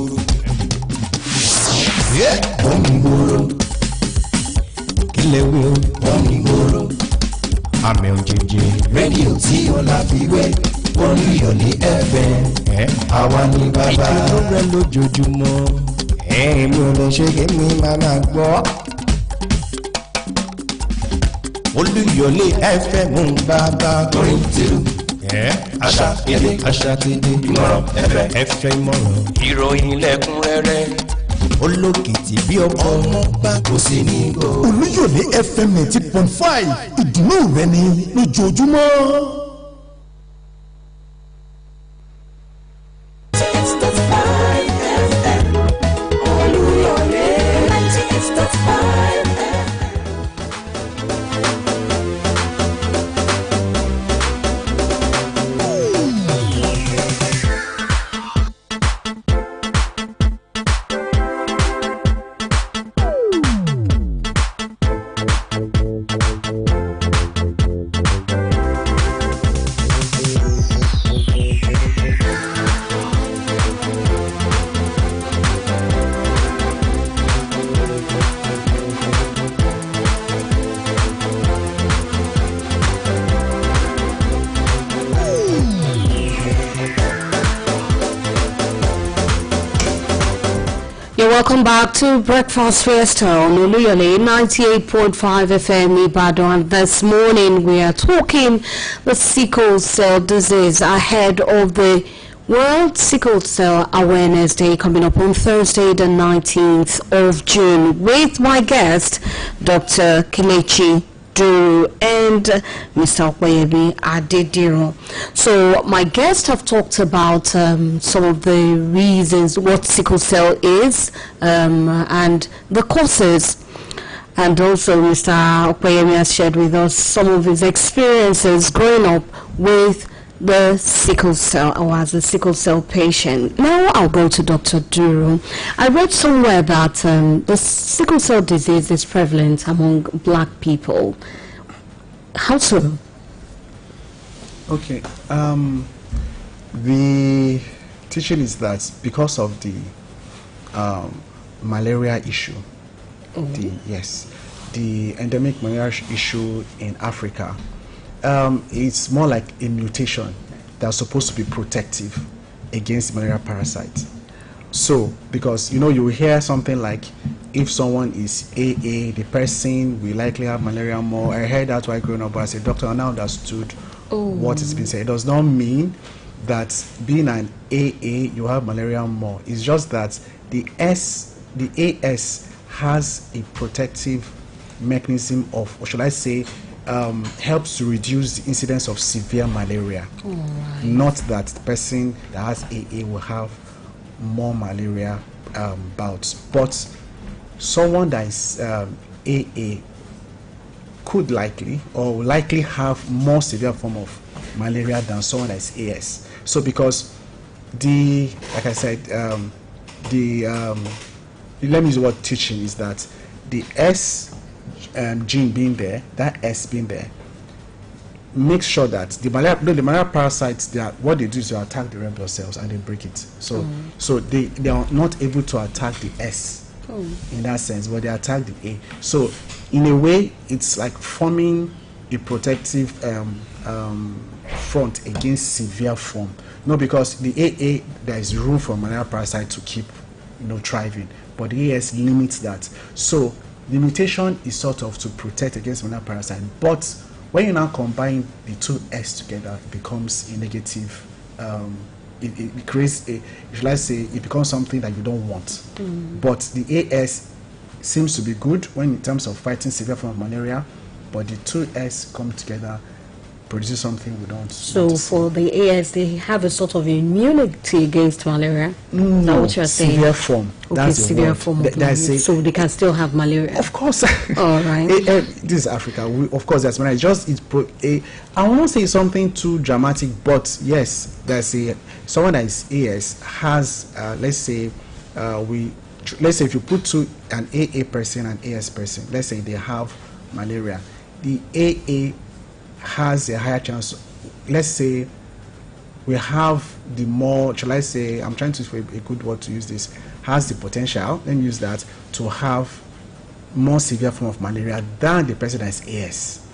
ó ń mi gbòòrò kílẹ̀ wí ó ń mi gbòòrò àmì òjijì rédíò tí ó láfiwé Olúyọ̀lé FM àwa ní bàbá ìdúró rẹ lójoojúmọ́ èmi ò lè ṣe kí mi máa gbọ́ Olúyọ̀lé FM ń bàbá going through. Àṣà èdè àṣà tèdè ìmọ̀ràn ẹ̀fẹ̀ ìmọ̀ràn ìròyìn lẹ́kùnrẹ́rẹ́ olókìtì bí ọmọ bá kò sí ní gbò. Olúyọ̀lé FM 90.5 ìdùnnú rẹ ni lójoojúmọ́. Welcome back to Breakfast Fiesta on Oluyole 98.5 FM Ibadan. And this morning we are talking the sickle cell disease ahead of the World Sickle Cell Awareness Day coming up on Thursday the 19th of June with my guest Dr. Kelechi Duru and Mr. Okweyemi Adediro. So my guests have talked about some of the reasons what sickle cell is and the causes, and also Mr. Okweyemi has shared with us some of his experiences growing up with the sickle cell or as a sickle cell patient. Now I'll go to Dr. Duru. I read somewhere that the sickle cell disease is prevalent among black people. How so? Okay. The teaching is that because of the malaria issue, yes, the endemic malaria issue in Africa, it's more like a mutation that's supposed to be protective against malaria parasite. So, because you will hear something like, if someone is AA, the person will likely have malaria more. I heard that while growing up, but I said, doctor, I now understood what is being said. It does not mean that being an AA, you have malaria more. It's just that the AS has a protective mechanism of, or should I say, helps to reduce the incidence of severe malaria. Right. Not that the person that has AA will have more malaria bouts, but someone that is AA could likely have more severe form of malaria than someone that is AS. So because like I said, let me use the word teaching, is that the S gene being there, that S being there, makes sure that the malaria parasites, what they do is to attack the red blood cells and they break it. So they are not able to attack the S in that sense, but they attack the A. So in a way, it's like forming a protective front against severe form. No, because the AA, there is room for malaria parasite to keep thriving, but the AS limits that. So the mutation is sort of to protect against malaria parasite, but when you now combine the two S together, it becomes a negative. It creates it becomes something that you don't want. But the AS seems to be good in terms of fighting severe form of malaria, but the two S come together, produces something we don't. So for the AS, they have a sort of immunity against malaria. No, what you're saying? Severe form. Okay, that's severe form of malaria. So they can still have malaria. Of course. All right. This is Africa. Of course, that's malaria. I won't say something too dramatic, but yes, there's someone that is AS has. Let's say if you put an AA person and AS person, let's say they have malaria, the AA has a higher chance. Let's say we have the more, shall I say, I'm trying to find a good word to use this, has the potential, let me use that, to have more severe form of malaria than the person that is AS.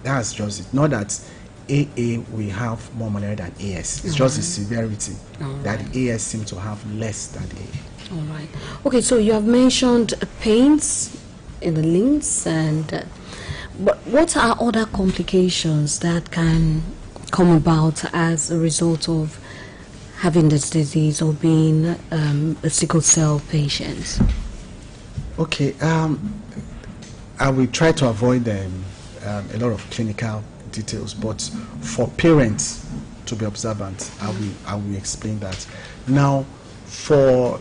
That's just it. Not that AA we have more malaria than AS. It's just the severity that the AS seem to have less than the AA. All right. Okay, so you have mentioned pains in the limbs, but what are other complications that can come about as a result of having this disease or being a sickle cell patient? Okay, I will try to avoid a lot of clinical details, but for parents to be observant, I will explain that. Now, for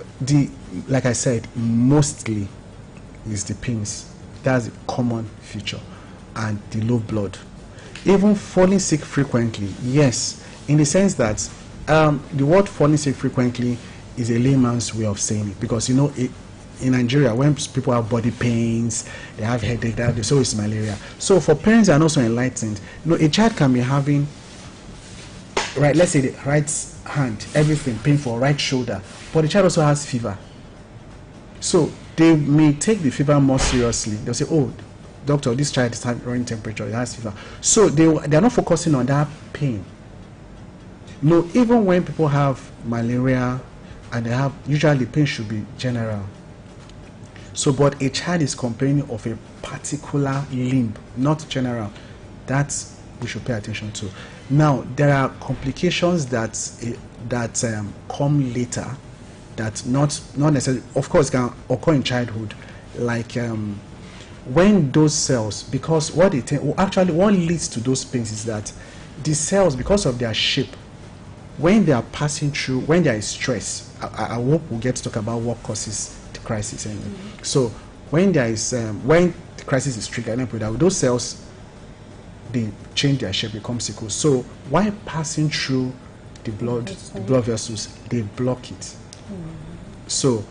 like I said, mostly is the pains. That's a common feature, and the low blood. Even falling sick frequently, yes, in the sense that the word falling sick frequently is a layman's way of saying it, because in Nigeria, when people have body pains, they have headache, so it's malaria. So for parents that are not so enlightened, a child can be having, right, let's say the right hand, everything painful, right shoulder, but the child also has fever. So they may take the fever more seriously. They'll say, oh, doctor, this child is running temperature, it has fever. So they're not focusing on that pain. No, even when people have malaria and they have, usually pain should be general. So, but a child is complaining of a particular limb, not general. That we should pay attention to. Now, there are complications that come later, that not necessarily, of course, can occur in childhood, like when those cells, because what leads to those pains is that the cells, because of their shape, when they are passing through, when there is stress, I hope we'll get to talk about what causes the crisis anyway. So when there is when the crisis is triggered, those cells, they change their shape, become sickle. So while passing through the blood vessels, they block it. So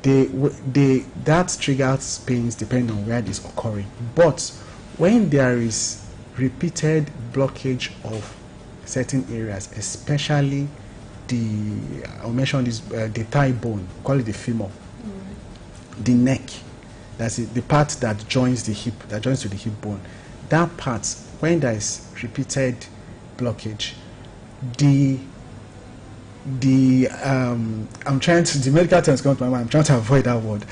that triggers pains depending on where it is occurring. But when there is repeated blockage of certain areas, especially the thigh bone, call it the femur, the neck, the part that joins the hip, that joins to the hip bone. That part, when there is repeated blockage, the medical terms come to my mind. I'm trying to avoid that word.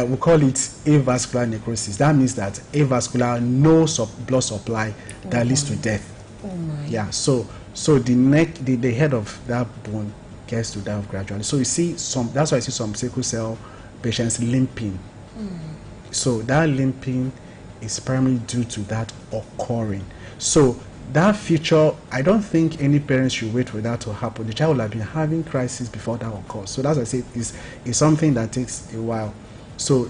We call it avascular necrosis. That means that avascular, no blood supply that leads to death. Yeah. So the neck, the head of that bone gets to die gradually. So you see that's why I see some sickle cell patients limping. So that limping is primarily due to that occurring. So that feature, I don't think any parents should wait for that to happen. The child will have been having crisis before that occurs. So that's why I say is something that takes a while. So,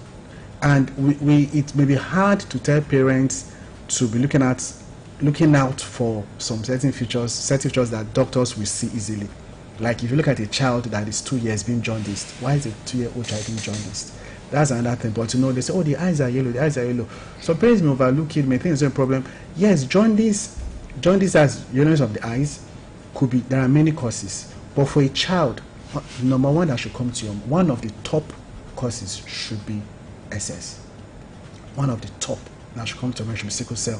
and it may be hard to tell parents to be looking out for some certain features that doctors will see easily. Like if you look at a child that is 2 years being jaundiced, why is a 2-year-old child being jaundiced? That's another thing. But they say, oh, the eyes are yellow, So parents may overlook it, may think it's a problem. Yes, jaundice as yellowness of the eyes could be, there are many causes. But for a child, number one that should come to you, one of the top causes should be SS. One of the top that should come to you should be sickle cell.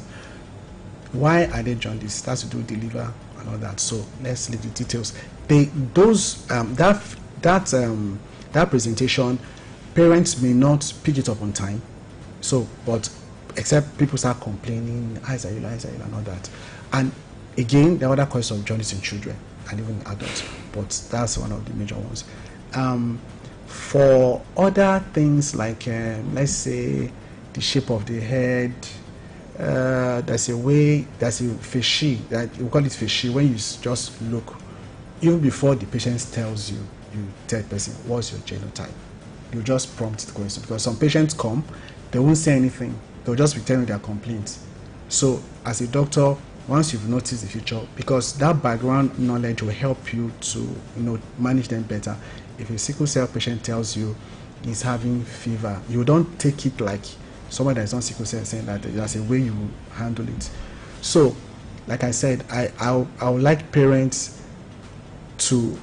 Why are they jaundice? That's to do with the liver and all that. So let's leave the details. That presentation, parents may not pick it up on time. So, but except people start complaining, eyes are yellow, and all that. And again, there are other causes of jaundice in children and even adults, but that's one of the major ones. For other things like, let's say, the shape of the head, there's a fishy, we call it fishy, when you just look, even before the patient tells you, you tell the person, what's your genotype? You just prompt the question, because some patients come, they won't say anything, they'll just be telling their complaints. So as a doctor, once you've noticed the feature, because that background knowledge will help you to manage them better. If a sickle cell patient tells you he's having fever, you don't take it like someone that is on sickle cell saying that. There's a way you handle it. So, like I said, I would like parents to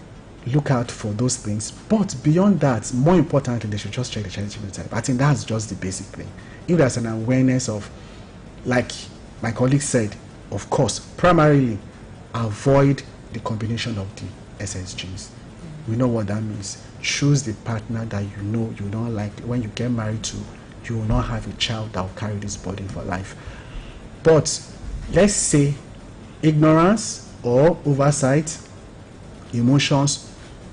look out for those things. But beyond that, more importantly, they should just check the child's genotype. I think that's just the basic thing. If there's an awareness of, like my colleague said, of course, primarily avoid the combination of the SS genes. We know what that means. Choose the partner that you know you don't like. When you get married to, you will not have a child that will carry this burden for life. But let's say ignorance or oversight, emotions,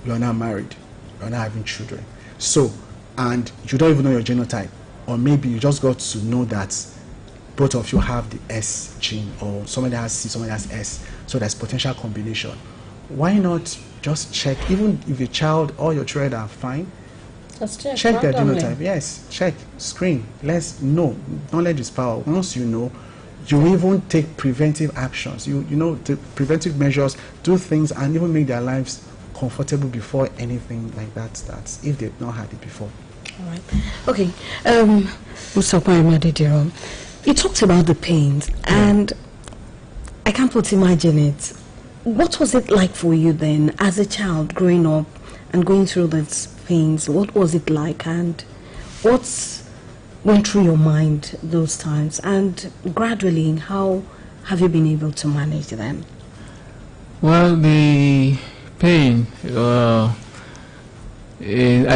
you're not married, you're not having children. So, and you don't even know your genotype, or maybe you just got to know that both of you have the S gene, or somebody has C, somebody has S, so there's potential combination. Why not just check, even if the child or your children are fine, just check their genotype. Yes, check, screen. Let's know. Knowledge is power. Once you know, you even take preventive actions. You know, the preventive measures, do things, and even make their lives comfortable before anything like that starts, if they've not had it before. All right. Okay. Mr. Parimadi, you talked about the pains, and I can't but imagine it. What was it like for you then, as a child growing up and going through these pains? What was it like, and what went through your mind those times? And gradually, how have you been able to manage them? Well, the pain, I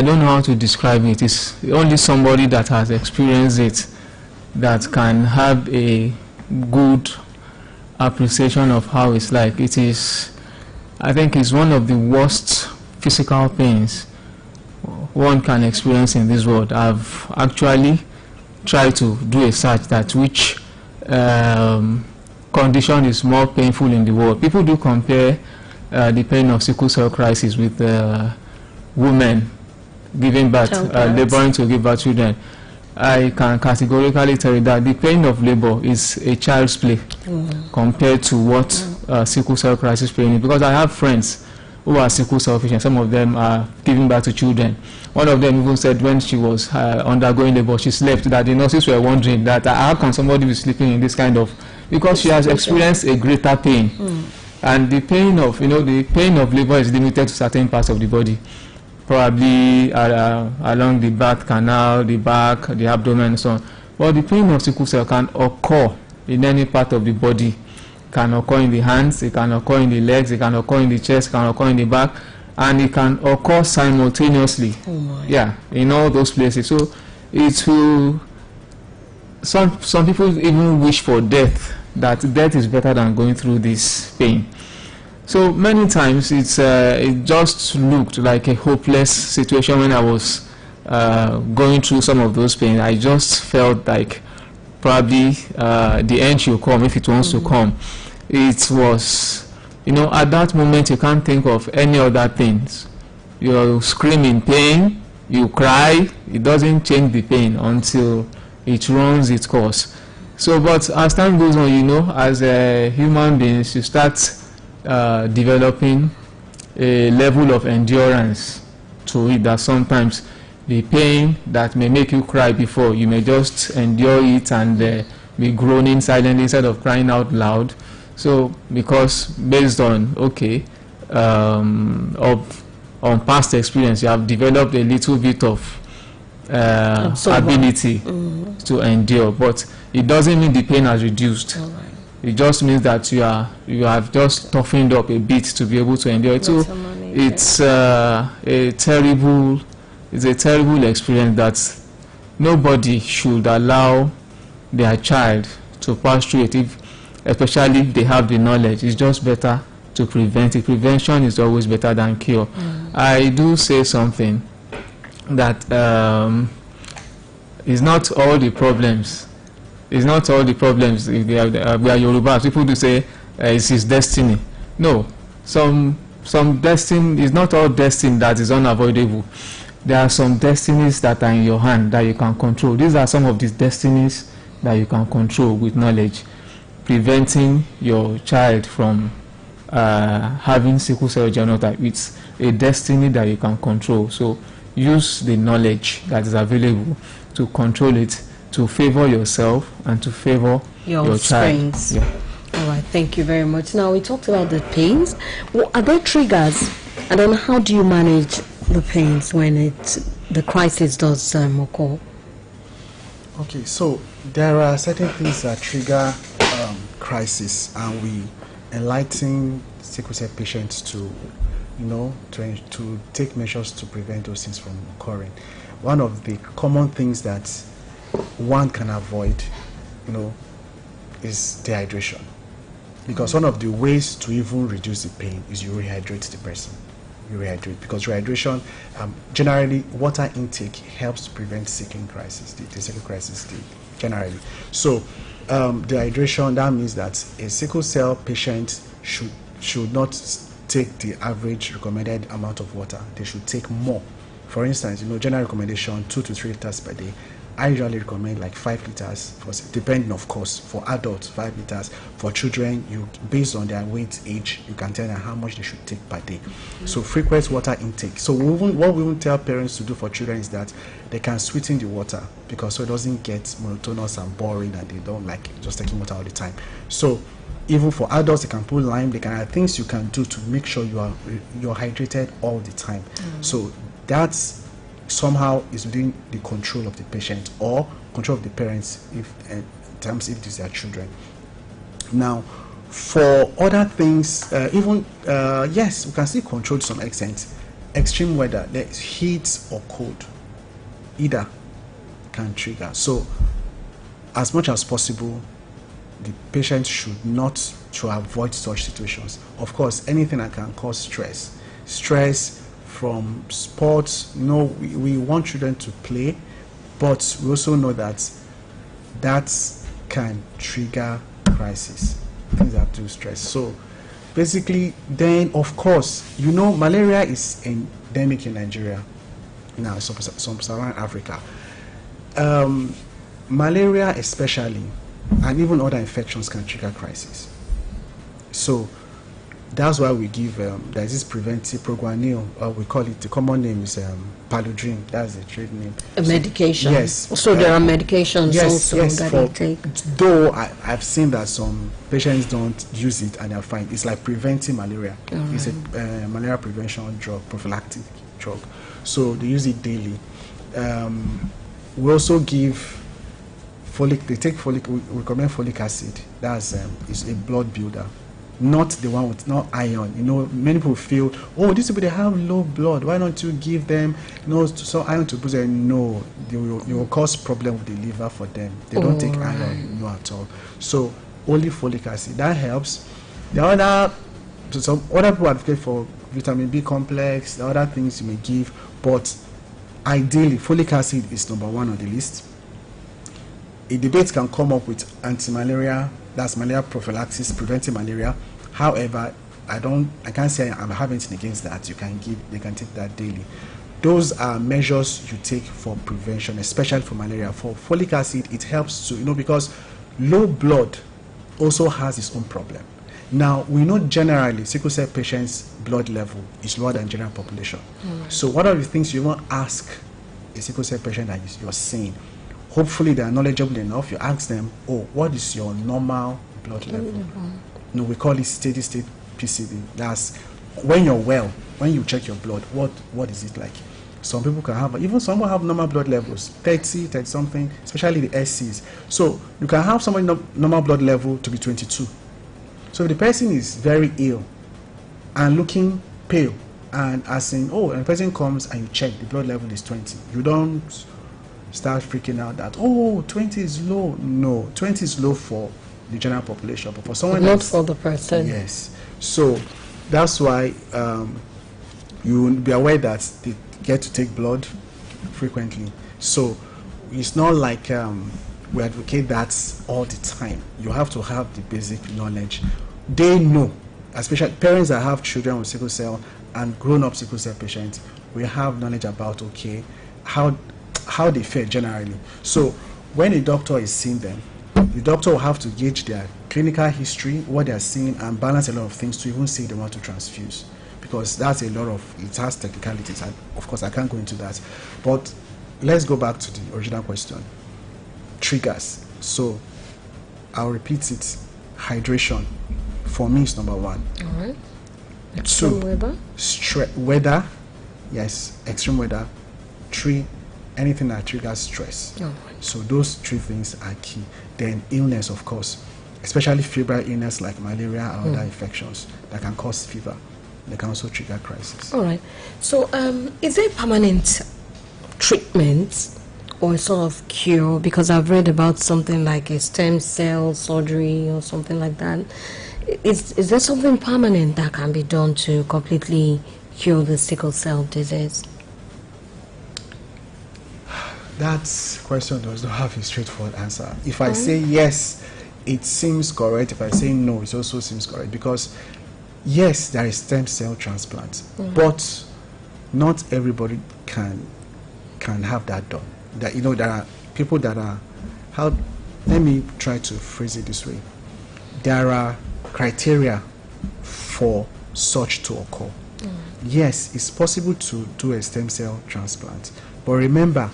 don't know how to describe it. It's only somebody that has experienced it that can have a good appreciation of how it's like. It is, I think it's one of the worst physical pains one can experience in this world. I've actually tried to do a search that which condition is more painful in the world. People do compare the pain of sickle cell crisis with women giving birth, laboring to give birth to children. I can categorically tell you that the pain of labor is a child's play compared to what sickle cell crisis pain is. Because I have friends who are sickle cell patients. Some of them are giving birth to children. One of them even said when she was undergoing labor, she slept, that the nurses were wondering that how can somebody be sleeping in this kind of, because she has experienced a greater pain. And the pain of, the pain of labor is limited to certain parts of the body. probably along the birth canal, the back, the abdomen, and so on. But the pain of sickle cell can occur in any part of the body. It can occur in the hands, it can occur in the legs, it can occur in the chest, it can occur in the back, and it can occur simultaneously. Oh my. Yeah, in all those places. So it will. Some people even wish for death. That death is better than going through this pain. So many times it just looked like a hopeless situation when I was going through some of those pains. I just felt like probably the end should come if it wants to come. It was, at that moment you can't think of any other things. You scream in pain, you cry, it doesn't change the pain until it runs its course. So, but as time goes on, as a human beings, you start developing a level of endurance to it, that sometimes the pain that may make you cry before, you may just endure it and be groaning silently instead of crying out loud. So because based on on past experience, you have developed a little bit of ability to endure, but it doesn't mean the pain has reduced. It just means that you have just toughened up a bit to be able to endure it. So it's a terrible experience that nobody should allow their child to pass through it, especially if they have the knowledge. It's just better to prevent it. Prevention is always better than cure. I do say something that it's not all the problems. It's not all the problems. We are Yoruba. People do say it's his destiny. No, some destiny is not all destiny that is unavoidable. There are some destinies that are in your hand that you can control. These are some of these destinies that you can control with knowledge. Preventing your child from having sickle cell genotype, it's a destiny that you can control. So use the knowledge that is available to control it, to favor yourself and to favor your child. Yeah. All right, thank you very much. Now we talked about the pains. Are there triggers, and then how do you manage the pains when the crisis does occur? Okay, so there are certain things that trigger crisis, and we enlighten sickle cell patients to take measures to prevent those things from occurring. One of the common things that one can avoid, is dehydration. Because one of the ways to even reduce the pain is you rehydrate the person. You rehydrate, because rehydration, generally, water intake helps to prevent sickling crisis, the sickle crisis generally. So, dehydration, that means that a sickle cell patient should not take the average recommended amount of water. They should take more. For instance, general recommendation 2 to 3 liters per day. I usually recommend like 5 liters, depending of course. For adults, 5 liters. For children, based on their weight, age, you can tell them how much they should take per day. So frequent water intake. So what we will tell parents to do for children is that they can sweeten the water, because so it doesn't get monotonous and boring, and they don't like just taking water all the time. So even for adults, they can put lime. They can have things you can do to make sure you're hydrated all the time. So that's somehow is within the control of the patient or control of the parents if these are children. Now, for other things, yes, we can still control to some extent. Extreme weather, there's heat or cold, either can trigger. So, as much as possible, the patient should not to avoid such situations. Of course, anything that can cause stress from sports, we want children to play, but we also know that can trigger crisis, things that do stress. So basically, then of course, malaria is endemic in Nigeria, now sub-Saharan Africa. Malaria especially, and even other infections can trigger crisis. So that's why we give, there's this preventive Proguanil, we call it, the common name is Paludrin, that's the trade name. A medication? Yes. So there are medications also that you take? Though I've seen that some patients don't use it and they're fine. It's like preventing malaria. It's a malaria prevention drug, prophylactic drug. So they use it daily. We also give we recommend folic acid. That's is a blood builder, not the one with not iron. You know, many people feel, oh, these people they have low blood. Why don't you give them, some iron to boost them? No, it will cause problem with the liver for them. They don't take iron, at all. So only folic acid that helps. Some other people advocate for vitamin B complex, the other things you may give, but ideally folic acid is number one on the list. A debate can come up with anti-malaria, that's malaria prophylaxis, preventing malaria. However, I can't say I have anything against that. They can take that daily. Those are measures you take for prevention, especially for malaria. For folic acid, it helps to, because low blood also has its own problem. Now, we know generally sickle cell patients' blood level is lower than general population. So what are the things you want to ask a sickle cell patient that you're seeing? Hopefully they are knowledgeable enough. You ask them, what is your normal blood level? We call it steady state PCD. That's when you're well, when you check your blood, what is it like? Some people can have, even some will have normal blood levels, 30 something, especially the SCs. So you can have someone normal blood level to be 22. So if the person is very ill and looking pale, and asking, and the person comes and you check, the blood level is 20. You don't start freaking out that 20 is low. No, 20 is low for the general population, but for someone not for the person. Yes. So that's why you will be aware that they get to take blood frequently. So it's not like we advocate that all the time. You have to have the basic knowledge. They know, especially parents that have children with sickle cell and grown-up sickle cell patients, we have knowledge about how they fare generally. So when a doctor is seeing them, the doctor will have to gauge their clinical history, what they are seeing, and balance a lot of things to even say they want to transfuse, because that's it has technicalities, and of course I can't go into that. But let's go back to the original question. Triggers. So I'll repeat it. Hydration for me is number one. All right. Extreme weather. Yes, extreme weather. 3, anything that triggers stress. Oh. So those 3 things are key. Then illness, of course, especially febrile illness like malaria or other infections that can cause fever. They can also trigger crisis. All right. So is there permanent treatment or a sort of cure? Because I've read about something like a stem cell surgery or something like that. Is there something permanent that can be done to completely cure the sickle cell disease? That question does not have a straightforward answer. If I say yes, it seems correct. If I say no, it also seems correct. Because yes, there is stem cell transplant, but not everybody can have that done. That there are people that are let me try to phrase it this way. There are criteria for such to occur. Yes, it's possible to do a stem cell transplant, but remember,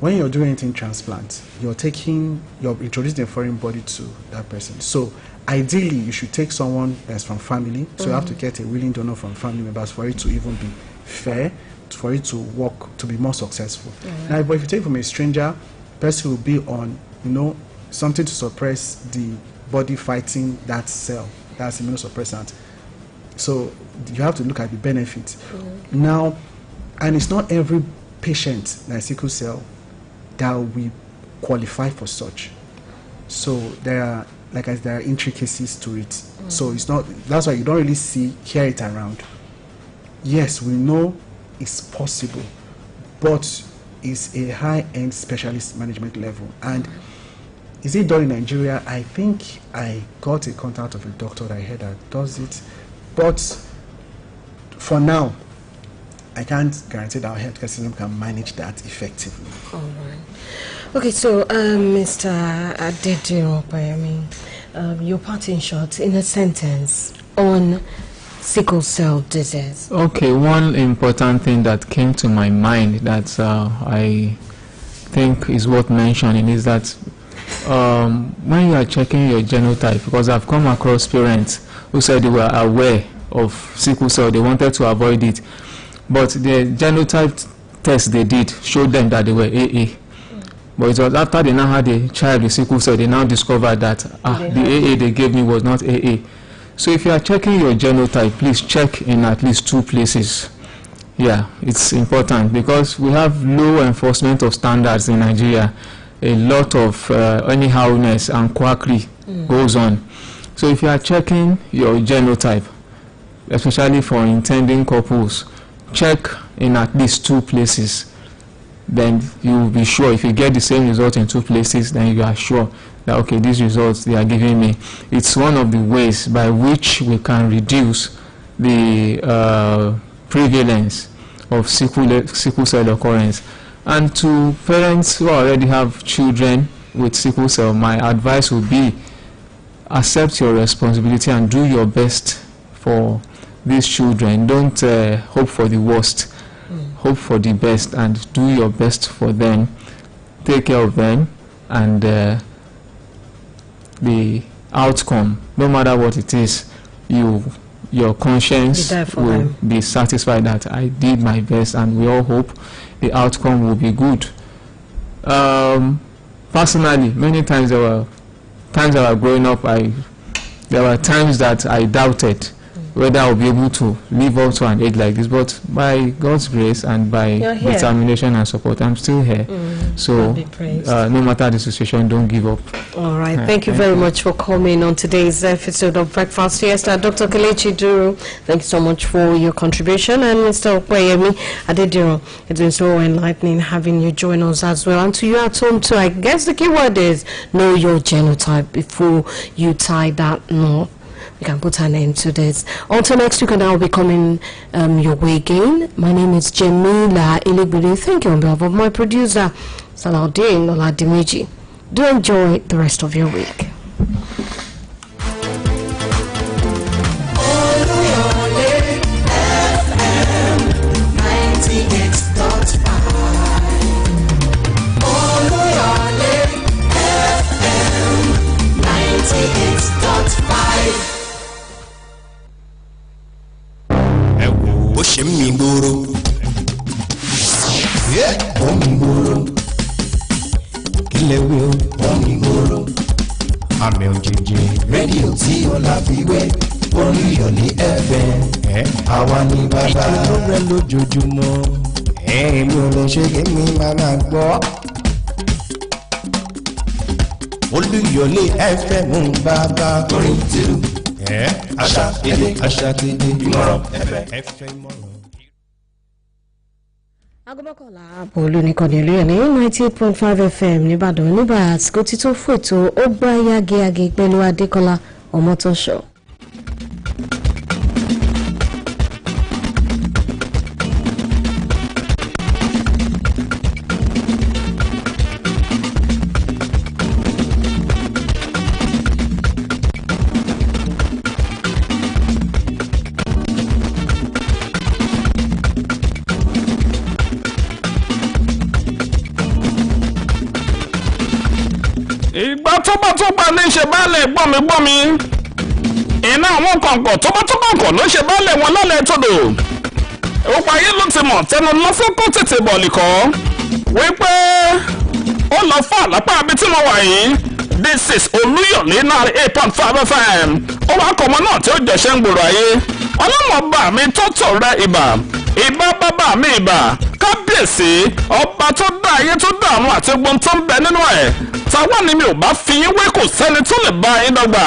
when you're doing anything transplant, you're introducing a foreign body to that person. So ideally, you should take someone that's from family. So you have to get a willing donor from family members for it to even be fair, for it to work, to be more successful. Now, but if you take from a stranger, person will be on, something to suppress the body fighting that cell, that's immunosuppressant. So you have to look at the benefits. Now, and it's not every patient that is sickle cell that we qualify for such. So there are intricacies to it. So it's not, that's why you don't really hear it around. Yes, we know it's possible, but it's a high-end specialist management level. And is it done in Nigeria? I think I got a contact of a doctor that I heard that does it. But for now, I can't guarantee that our healthcare system can manage that effectively. All right. Okay, so Mr. Adediro, your part in short, in a sentence, on sickle cell disease. Okay, one important thing that came to my mind that I think is worth mentioning is that when you are checking your genotype, because I've come across parents who said they were aware of sickle cell, they wanted to avoid it, but the genotype test they did showed them that they were AA. But it was after they now had a child with sickle cell, they now discovered that the AA they gave me was not AA. So if you are checking your genotype, please check in at least 2 places. Yeah, it's important because we have low enforcement of standards in Nigeria. A lot of anyhowness and quackery goes on. So if you are checking your genotype, especially for intending couples, check in at least 2 places. Then you will be sure. If you get the same result in 2 places, then you are sure that okay, these results they are giving me. It's one of the ways by which we can reduce the prevalence of sickle cell occurrence. And to parents who already have children with sickle cell, my advice would be accept your responsibility and do your best for these children. Don't hope for the worst. Hope for the best and do your best for them. Take care of them, and the outcome, no matter what it is, your conscience will be satisfied that I did my best, and we all hope the outcome will be good. Personally, many times there were times I was growing up, there were times that I doubted whether I'll be able to live up to an age like this, but by God's grace and by determination and support, I'm still here. So no matter the situation, don't give up. All right, thank you very much for coming on today's episode of Breakfast Fiesta. Dr. Kelechi Duru, thank you so much for your contribution, and Mr. Okweyemi Adediro, it's been so enlightening having you join us as well. And to you at home too, I guess the key word is know your genotype before you tie that knot. We can put an end to this. Until next week, and I'll be coming your way again. My name is Jamila Iligbili. Thank you on behalf of my producer, Salaudin Oladimiji. Do enjoy the rest of your week. Oluyole FM 98.5. Oluyole FM 98.5. Bó ṣe ń mi gbòòrò ó mi gbòòrò kílẹ̀ wí ó mi gbòòrò àmì òjijì rédíò tí ó láfiwé Olúyọ̀lé FM àwa ní bàbá ìdúró rẹ lójoojúmọ́ èmi ò lè ṣe kí mi máa gbọ́. Olúyọ̀lé FM ń bàbá orin tìlú àṣà èdè ìmọ̀ràn ẹ̀fẹ̀ ìmọ̀ràn. Agbọ́kànlá Bọ́ọ̀lù nìkan ní Olúyọ̀lé 98.5 FM nìbàdàn nígbà àsìkò títún fún ètò ó gbá yágéyágé pẹ̀lú Adékọ́lá Ọmọ́tọ́ṣọ́. ìgbà tó bá ní ṣe báàlẹ̀ gbọ́mi iná àwọn kọ̀ǹkọ̀ tó bá ló ṣe báàlẹ̀ wọn lálẹ́ tòdò òpá yìí ló ti mọ̀ tẹnu lọ́fọ́kọ́ tètè bọ̀lì kọ́ wípé ó lọ fún àlápá àbí tí mo wà yìí. This is Oluyole 98.5 FM. Ó wá kọ̀mọ́ náà tí ó jẹ̀ṣẹ́ ń gbòòrò ayé ọlọ́mọba mi tó tò rẹ ìbà bàbá mi ìbà kábíyèsí ọba tó dá ayé tó dá àwọn àti gbọ́n tó ń bẹ nínú ẹ̀ tàwa ni mi ò bá fi yín wé kò sẹ́ni tó lè bá yín dọ́gba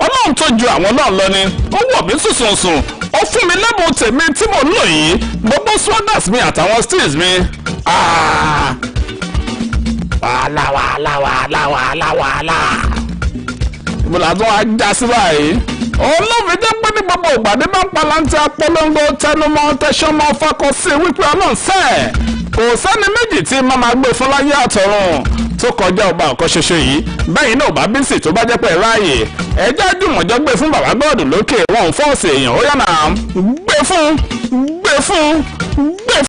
ọlọ́run tó ju àwọn náà lọ ni ó wọ̀ mí sùsùnsùn ó fún mi lẹ́bùn tèmi tí mo lò yìí gbogbo swaggers mi àtàwọn steels mi wàhálà ìbùdó àti wọn á já sí báyìí olóòfin jẹ́ pé ní gbogbo ìgbàdé bá ń palantí apolongo tẹnumọ́ tẹsánmọ́ fakọsí wípé ọlọ́run sẹ́ẹ̀ kò sẹ́ni méjì tí màmá gbé fún láyé àtọ̀run tó kọjá ọba ọ̀kan ṣoṣo yìí bẹ́yìn náà bá bísí tó bá jẹ́ pé ráàyè ẹjẹ́ àjùmọ̀jọ́ gbé fún bàbá gbọ́dọ̀ lókè wọn ò fọ́ọ̀sì èèyàn ó yànnà gbé fún